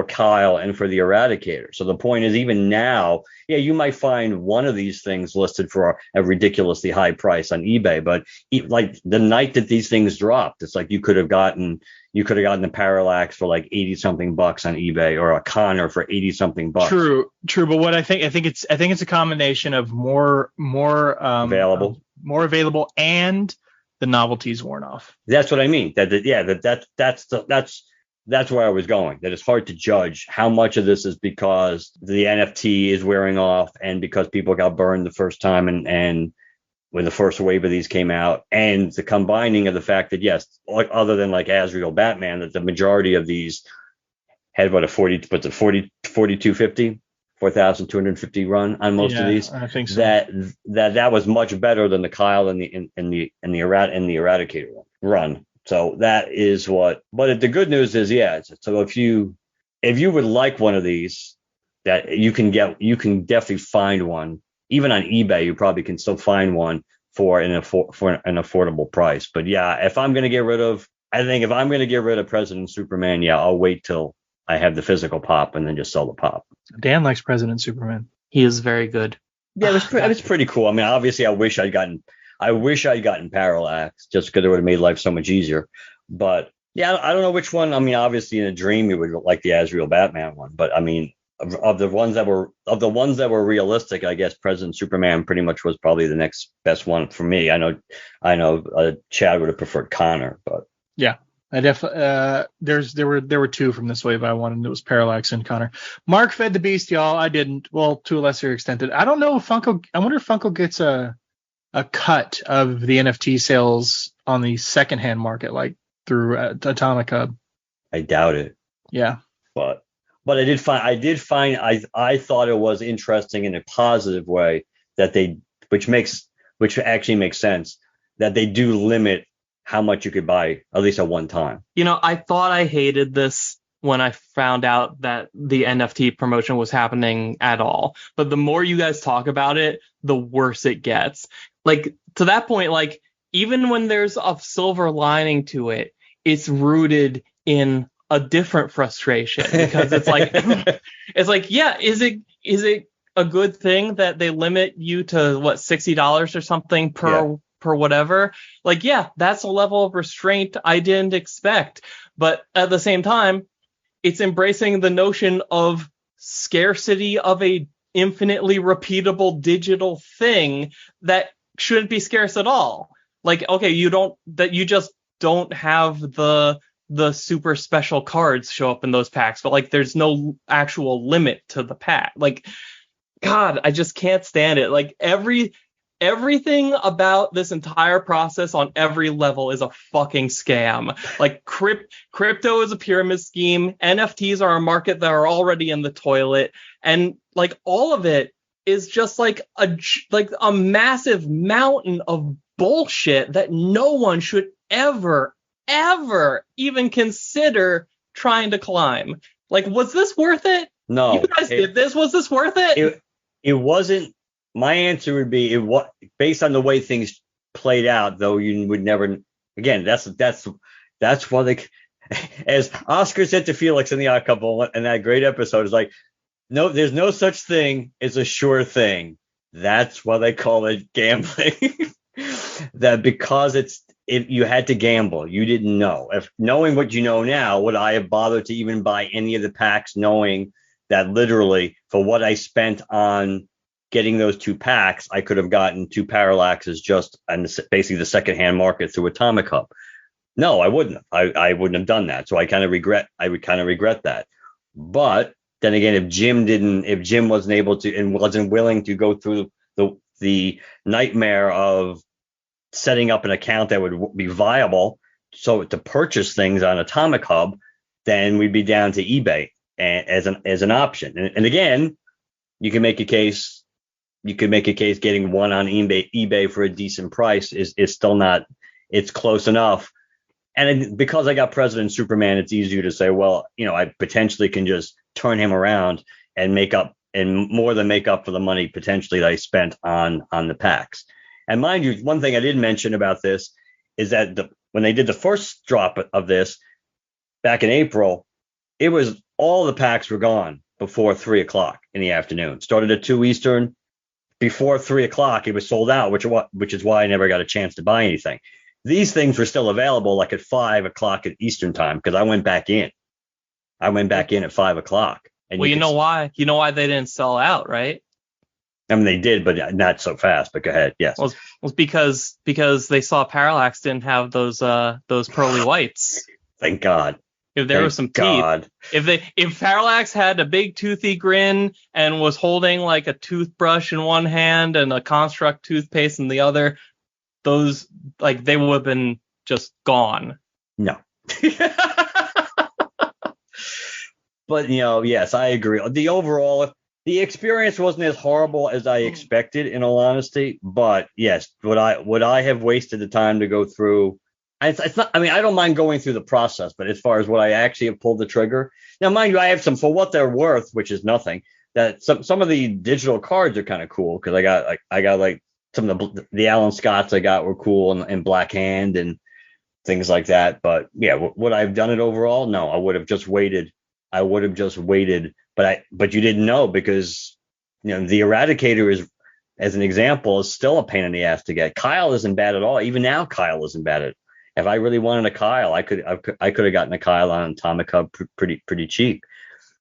Kyle and for the Eradicator. So the point is, even now, yeah, you might find one of these things listed for a ridiculously high price on eBay, but like the night that these things dropped, it's like you could have gotten the Parallax for like $80-something on eBay, or a Connor for $80-something. True. But what I think it's a combination of more available, and the novelty's worn off. That's what I mean. That's where I was going. That it's hard to judge how much of this is because the NFT is wearing off, and because people got burned the first time, and when the first wave of these came out, and the combining of the fact that, yes, other than like Azrael Batman, that the majority of these had 4250, 4,250 run on most of these. I think so. That was much better than the Kyle and the Eradicator run. So that is what. But the good news is, yeah. So if you would like one of these, that you can definitely find one. Even on eBay, you probably can still find one for an affordable price. But yeah, if I'm going to get rid of President Superman, yeah, I'll wait till I have the physical pop and then just sell the pop. Dan likes President Superman. He is very good. Yeah, it's pretty cool. I mean, obviously, I wish I'd gotten Parallax, just because it would have made life so much easier. But yeah, I don't know which one. I mean, obviously, in a dream, you would like the Azrael Batman one. But I mean, of the ones that were realistic, I guess President Superman pretty much was probably the next best one for me. I know Chad would have preferred Connor, but Yeah, I there were two from this wave I wanted, and it was Parallax and Connor. Mark fed the beast, y'all. I didn't. Well, to a lesser extent. I don't know if Funko. I wonder if Funko gets a cut of the NFT sales on the secondhand market, like through Atomic Hub. I doubt it. Yeah, but I did find I thought it was interesting in a positive way that which actually makes sense, that they do limit how much you could buy, at least at one time. I thought I hated this when I found out that the NFT promotion was happening at all. But the more you guys talk about it, the worse it gets. Like, to that point, like, even when there's a silver lining to it, it's rooted in a different frustration, because it's like, yeah, is it a good thing that they limit you to what, $60 or something per whatever? Like, yeah, that's a level of restraint I didn't expect. But at the same time, it's embracing the notion of scarcity of a infinitely repeatable digital thing that shouldn't be scarce at all. Like, okay, you just don't have the super special cards show up in those packs, but like, there's no actual limit to the pack. Like, God, I just can't stand it. Like, everything about this entire process on every level is a fucking scam. Like, crypto is a pyramid scheme. NFTs are a market that are already in the toilet, and like, all of it is just like a massive mountain of bullshit that no one should ever even consider trying to climb. Like, was this worth it? No. You guys did this. Was this worth it? It wasn't. My answer would be, based on the way things played out, though you would never. Again, that's why they, as Oscar said to Felix in the Odd Couple in that great episode, is like, no, there's no such thing as a sure thing. That's why they call it gambling. That because if you had to gamble, you didn't know. If knowing what you know now, would I have bothered to even buy any of the packs, knowing that literally for what I spent on getting those two packs, I could have gotten two Parallaxes just on basically the secondhand market through Atomic Hub? No, I wouldn't have. I wouldn't have done that. So I would kind of regret that. But then again, if Jim wasn't able to and wasn't willing to go through the nightmare of setting up an account that would be viable, so to purchase things on Atomic Hub, then we'd be down to eBay as an option. And again, you can make a case. You could make a case getting one on eBay for a decent price is still not. It's close enough. And because I got President Superman, it's easier to say, well, I potentially can just turn him around and more than make up for the money potentially that I spent on the packs. And mind you, one thing I didn't mention about this is that when they did the first drop of this back in April, it was all the packs were gone before 3:00 in the afternoon. Started at 2 Eastern. Before 3:00, it was sold out, which is why I never got a chance to buy anything. These things were still available like at 5:00 at Eastern time, because I went back in. I went back in at 5:00. And well, you know why? You know why they didn't sell out, right? I mean, they did, but not so fast. But go ahead. Yes. Well, because they saw Parallax didn't have those pearly whites. Thank God. If there was some teeth, if Parallax had a big toothy grin and was holding like a toothbrush in one hand and a Construct toothpaste in the other, those, like, they would have been just gone. No. But yes, I agree. The experience wasn't as horrible as I expected, in all honesty. But yes, would I have wasted the time to go through? It's not. I mean, I don't mind going through the process, but as far as what I actually have pulled the trigger, now mind you, I have some, for what they're worth, which is nothing. That some of the digital cards are kind of cool, because I got like some of the Alan Scotts I got were cool and Black Hand and things like that. But yeah, would I have done it overall? No, I would have just waited. But you didn't know, because the Eradicator is, as an example, is still a pain in the ass to get. Kyle isn't bad at all. Even now, Kyle isn't bad. If I really wanted a Kyle, I could have gotten a Kyle on Atomic Hub pretty cheap.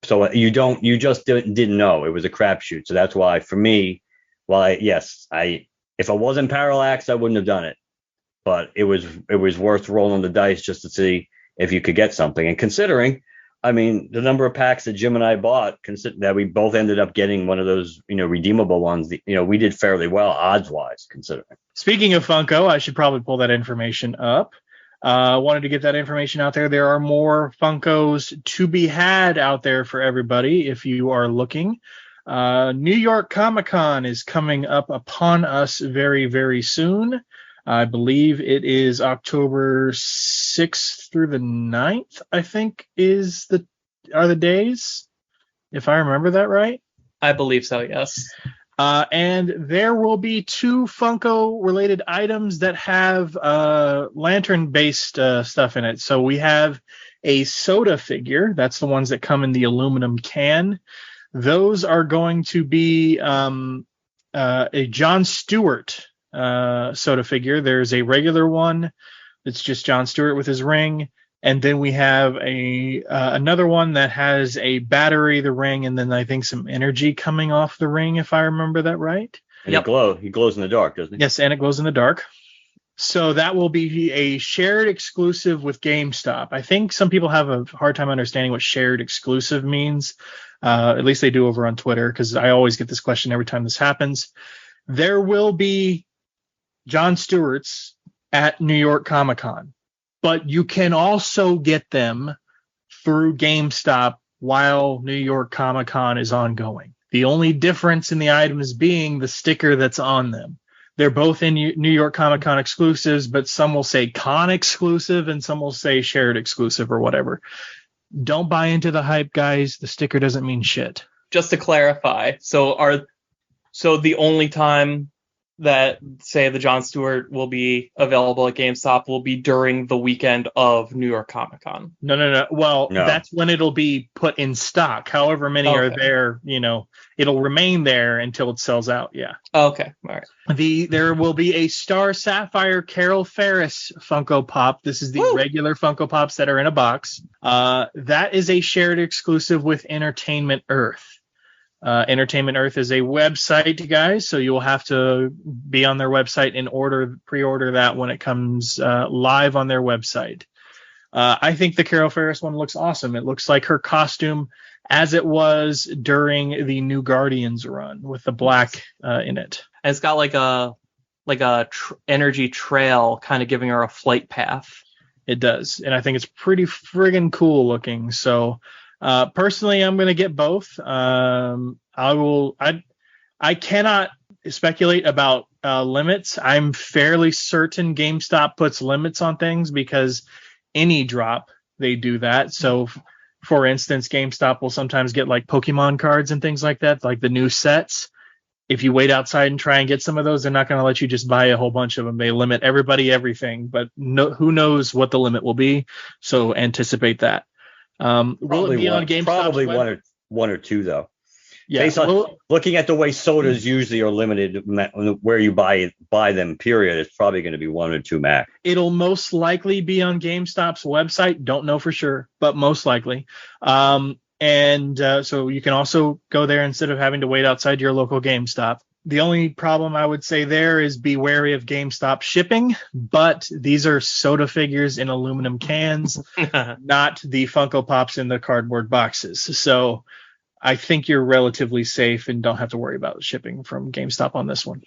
So you just didn't know. It was a crapshoot. So that's why for me, if I wasn't Parallax, I wouldn't have done it. But it was worth rolling the dice just to see if you could get something. And considering, I mean, the number of packs that Jim and I bought, that we both ended up getting one of those, redeemable ones. We did fairly well odds wise, considering. Speaking of Funko, I should probably pull that information up. Wanted to get that information out there. There are more Funkos to be had out there for everybody if you are looking. New York Comic Con is coming up upon us very, very soon. I believe it is October 6th through the 9th, I think are the days, if I remember that right. I believe so, yes. And there will be 2 Funko-related items that have lantern-based stuff in it. So we have a soda figure. That's the ones that come in the aluminum can. Those are going to be a Jon Stewart soda figure. There's a regular one that's just Jon Stewart with his ring. And then we have another one that has a battery, the ring, and then I think some energy coming off the ring, if I remember that right. And he glows in the dark, doesn't he? Yes, and it glows in the dark. So that will be a shared exclusive with GameStop. I think some people have a hard time understanding what shared exclusive means. At least they do over on Twitter, because I always get this question every time this happens. There will be Jon Stewart's at New York Comic Con, but you can also get them through GameStop while New York Comic Con is ongoing. The only difference in the items being the sticker that's on them. They're both in New York Comic Con exclusives, but some will say con exclusive and some will say shared exclusive or whatever. Don't buy into the hype, guys. The sticker doesn't mean shit. Just to clarify, so the only time that, say, the Jon Stewart will be available at GameStop will be during the weekend of New York Comic Con. No. Well, That's when it'll be put in stock. However many are there, it'll remain there until it sells out. Yeah. Okay. All right. There will be a Star Sapphire Carol Ferris Funko Pop. This is the regular Funko Pops that are in a box. That is a shared exclusive with Entertainment Earth. Entertainment Earth is a website, guys, so you'll have to be on their website and pre-order that when it comes live on their website. I think the Carol Ferris one looks awesome. It looks like her costume as it was during the New Guardians run with the black in it. And it's got like a energy trail kind of giving her a flight path. It does, and I think it's pretty friggin' cool looking. So personally, I'm going to get both. I cannot speculate about limits. I'm fairly certain GameStop puts limits on things because any drop, they do that. So, for instance, GameStop will sometimes get like Pokemon cards and things like that, like the new sets. If you wait outside and try and get some of those, they're not going to let you just buy a whole bunch of them. They limit everything, but who knows what the limit will be. So anticipate that. Will it be on GameStop? Probably one or two though. Yeah. Based on looking at the way sodas usually are limited, where you buy them, period, it's probably going to be 1 or 2 max. It'll most likely be on GameStop's website. Don't know for sure, but most likely. So you can also go there instead of having to wait outside your local GameStop. The only problem I would say there is be wary of GameStop shipping, but these are soda figures in aluminum cans, not the Funko Pops in the cardboard boxes. So I think you're relatively safe and don't have to worry about shipping from GameStop on this one.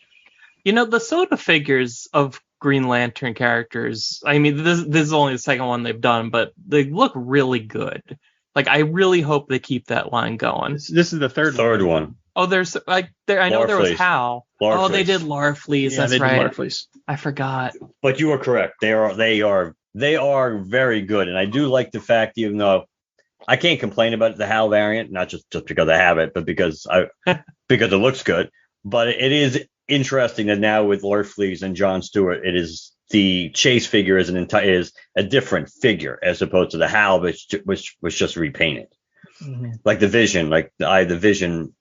The soda figures of Green Lantern characters, I mean, this is only the second one they've done, but they look really good. Like, I really hope they keep that line going. This is the third one. Oh, there's I know there was Hal. Larfleeze. Oh, they did Larfleeze. Yeah, that's they right. did Larfleeze. I forgot. But you are correct. They are very good, and I do like the fact, even though I can't complain about the Hal variant, not just because I have it, but because it looks good. But it is interesting that now with Larfleeze and Jon Stewart, it is the Chase figure is a different figure as opposed to the Hal, which was just repainted. Mm-hmm. Like the Vision, the Vision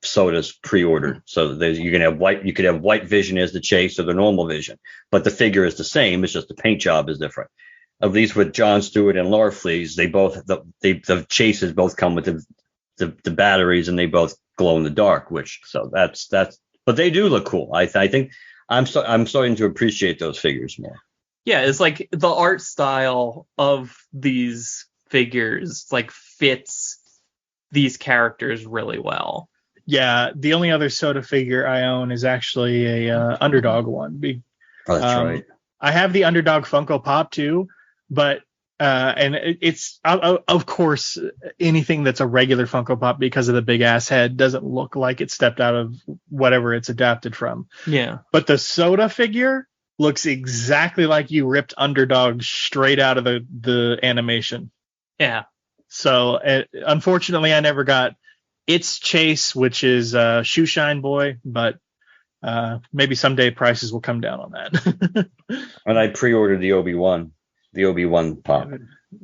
sodas pre-ordered. So you can have white Vision as the Chase or the normal Vision, but the figure is the same. It's just the paint job is different. At least with Jon Stewart and Larfleeze, the Chases both come with the batteries, and they both glow in the dark. So that's but they do look cool. I think I'm starting to appreciate those figures more. Yeah, it's like the art style of these figures like fits these characters really well. Yeah, the only other Soda figure I own is actually a Underdog one. Oh, that's right. I have the Underdog Funko Pop too, but and it's of course anything that's a regular Funko Pop, because of the big ass head, doesn't look like it stepped out of whatever it's adapted from. Yeah. But the Soda figure looks exactly like you ripped Underdog straight out of the animation. Yeah. So unfortunately, I never got its Chase, which is Shoe Shine Boy, but maybe someday prices will come down on that. And I pre-ordered the Obi-Wan pop.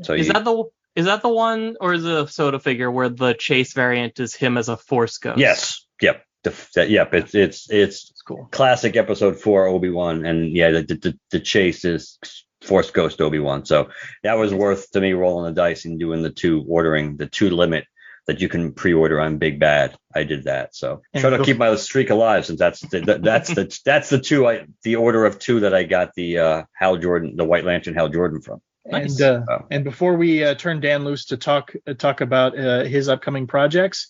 So is that the one, or is it a Soda figure where the Chase variant is him as a Force Ghost? Yes. Yep. It's cool. Classic Episode 4 Obi-Wan, and yeah, the Chase is Force Ghost Obi-Wan. So that was worth to me rolling the dice and doing ordering the 2 limit that you can pre-order on Big Bad. I did that. So try to keep my streak alive, since that's the order of 2 that I got the Hal Jordan, the White Lantern Hal Jordan from. Nice. And before we turn Dan loose to talk about his upcoming projects,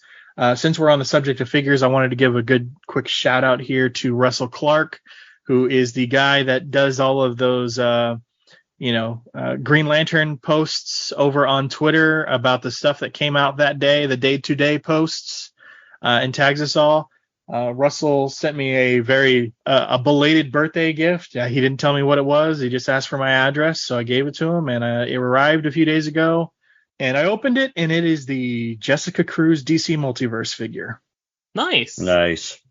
since we're on the subject of figures, I wanted to give a good quick shout out here to Russell Clark, who is the guy that does all of those Green Lantern posts over on Twitter about the stuff that came out that day, the day-to-day posts, and tags us all. Russell sent me a very a belated birthday gift. He didn't tell me what it was. He just asked for my address, so I gave it to him, and it arrived a few days ago. And I opened it, and it is the Jessica Cruz DC Multiverse figure. Nice.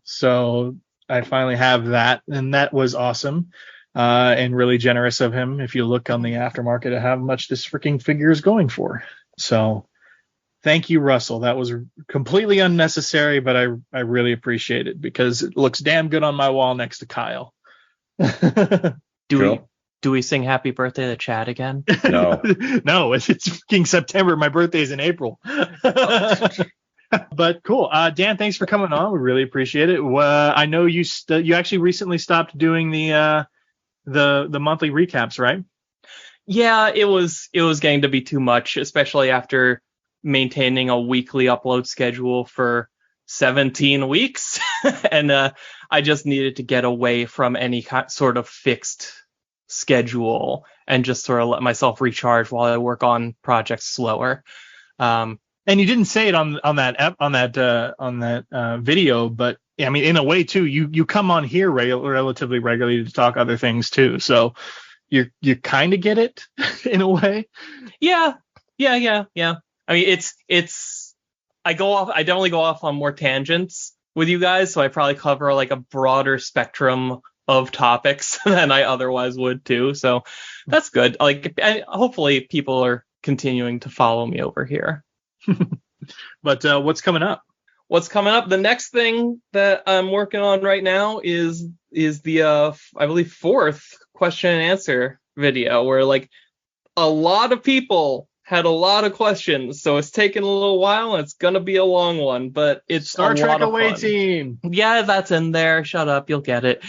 So I finally have that, and that was awesome. And really generous of him, if you look on the aftermarket, at how much this freaking figure is going for. So thank you, Russell. That was completely unnecessary, but I really appreciate it, because it looks damn good on my wall next to Kyle. Do we sing happy birthday to Chad again? No. No, it's freaking September. My birthday's in April. But cool. Dan, thanks for coming on. We really appreciate it. I know you actually recently stopped doing the monthly recaps, right? Yeah, it was getting to be too much, especially after maintaining a weekly upload schedule for 17 weeks. And I just needed to get away from any sort of fixed schedule and just sort of let myself recharge while I work on projects slower. And you didn't say it on that video, but I mean, in a way too, you come on here relatively regularly to talk other things too, so you kind of get it in a way. Yeah. I mean, it's I definitely go off on more tangents with you guys, so I probably cover like a broader spectrum of topics than I otherwise would too. So that's good. Like, hopefully people are continuing to follow me over here. But what's coming up? The next thing that I'm working on right now is the I believe 4th question and answer video, where like a lot of people had a lot of questions, so it's taken a little while and it's gonna be a long one, but it's Star Trek Away Team. Yeah, that's in there. Shut up, you'll get it.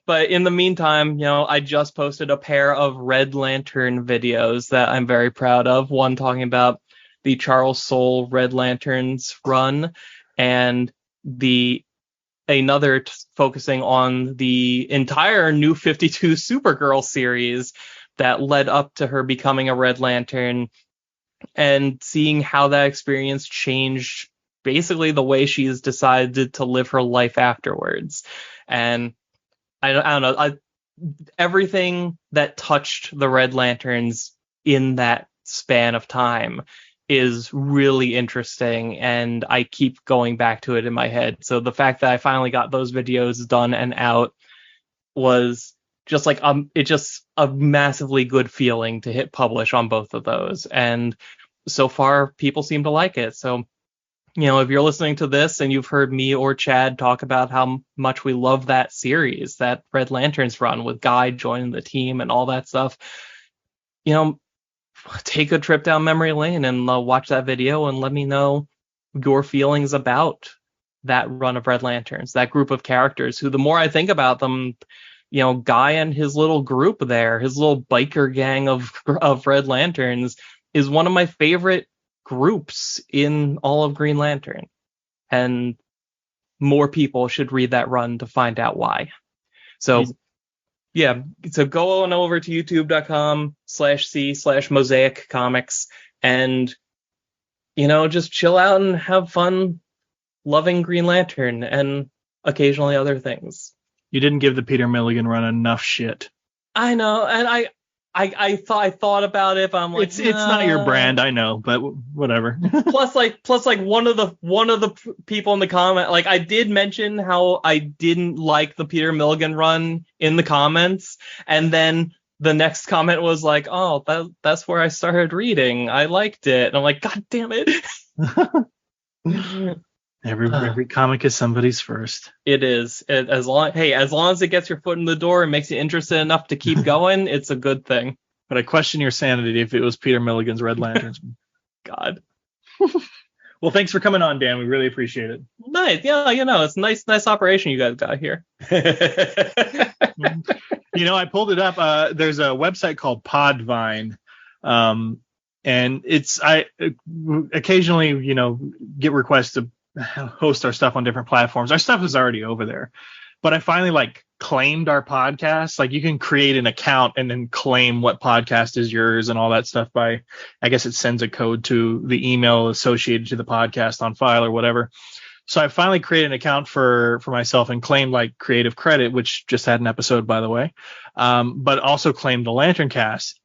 But in the meantime, I just posted a pair of Red Lantern videos that I'm very proud of. One talking about the Charles Soule Red Lanterns run, and another focusing on the entire New 52 Supergirl series that led up to her becoming a Red Lantern, and seeing how that experience changed basically the way she's decided to live her life afterwards. And I don't know, everything that touched the Red Lanterns in that span of time is really interesting, and I keep going back to it in my head. So the fact that I finally got those videos done and out was just like it's just a massively good feeling to hit publish on both of those, and so far people seem to like it. So if you're listening to this and you've heard me or Chad talk about how much we love that series, that Red Lanterns run with Guy joining the team and all that stuff, take a trip down memory lane and watch that video and let me know your feelings about that run of Red Lanterns, that group of characters who, the more I think about them, Guy and his little group there, his little biker gang of Red Lanterns is one of my favorite groups in all of Green Lantern. And more people should read that run to find out why. So yeah, so go on over to youtube.com/c/mosaic comics and, just chill out and have fun loving Green Lantern and occasionally other things. You didn't give the Peter Milligan run enough shit. I know, and I thought about it, but I'm like, it's not your brand, I know, but whatever. plus one of the people in the comment, like, I did mention how I didn't like the Peter Milligan run in the comments, and then the next comment was like, oh, that's where I started reading. I liked it, and I'm like, God damn it. Every comic is somebody's first. It is. As long as it gets your foot in the door and makes you interested enough to keep going, it's a good thing. But I question your sanity if it was Peter Milligan's Red Lanterns. God. Well, thanks for coming on, Dan. We really appreciate it. Nice. Yeah, it's a nice operation you guys got here. I pulled it up. There's a website called Podvine. And I occasionally, get requests to host our stuff on different platforms. Our stuff is already over there, but I finally claimed our podcast. Like, you can create an account and then claim what podcast is yours and all that stuff by, I guess it sends a code to the email associated to the podcast on file or whatever. So I finally created an account for myself and claimed creative credit, which just had an episode, by the way, but also claimed the LanternCast.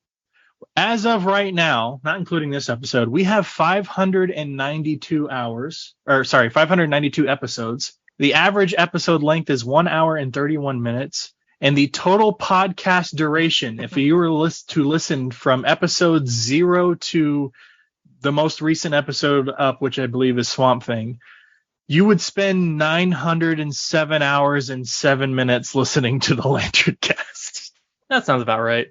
As of right now, not including this episode, we have 592 episodes. The average episode length is 1 hour and 31 minutes. And the total podcast duration, if you were to listen from episode 0 to the most recent episode up, which I believe is Swamp Thing, you would spend 907 hours and 7 minutes listening to the LanternCast. That sounds about right.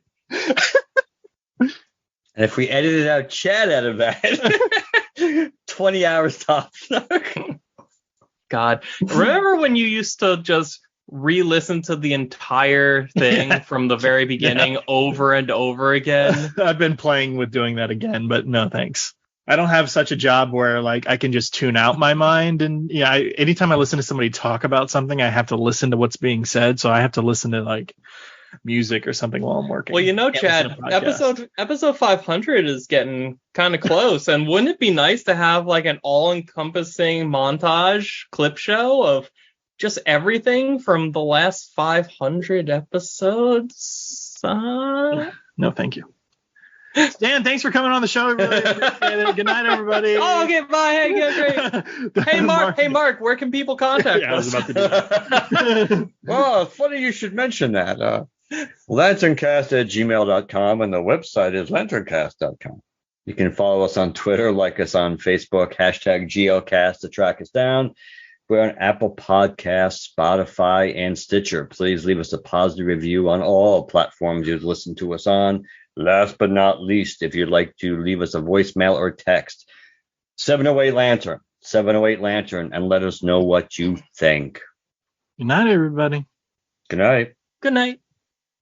And if we edited out Chad out of that, 20 hours tops. God. Remember when you used to just re-listen to the entire thing from the very beginning over and over again? I've been playing with doing that again, but no thanks. I don't have such a job where I can just tune out my mind. And anytime I listen to somebody talk about something, I have to listen to what's being said. So I have to listen to music or something while I'm working. Well, Chad, episode 500 is getting kind of close, and wouldn't it be nice to have an all-encompassing montage clip show of just everything from the last 500 episodes? No, thank you. Dan, thanks for coming on the show. Really appreciate it. Good night, everybody. Oh, okay, bye. Hey, great. Hey, Mark, where can people contact us? I was about to do that. Well, funny you should mention that. LanternCast@gmail.com, and the website is LanternCast.com. You can follow us on Twitter, like us on Facebook, #GLCast to track us down. We're on Apple Podcasts, Spotify, and Stitcher. Please leave us a positive review on all platforms you listen to us on. Last but not least, if you'd like to leave us a voicemail or text, 708-LANTERN, and let us know what you think. Good night, everybody. Good night. Good night.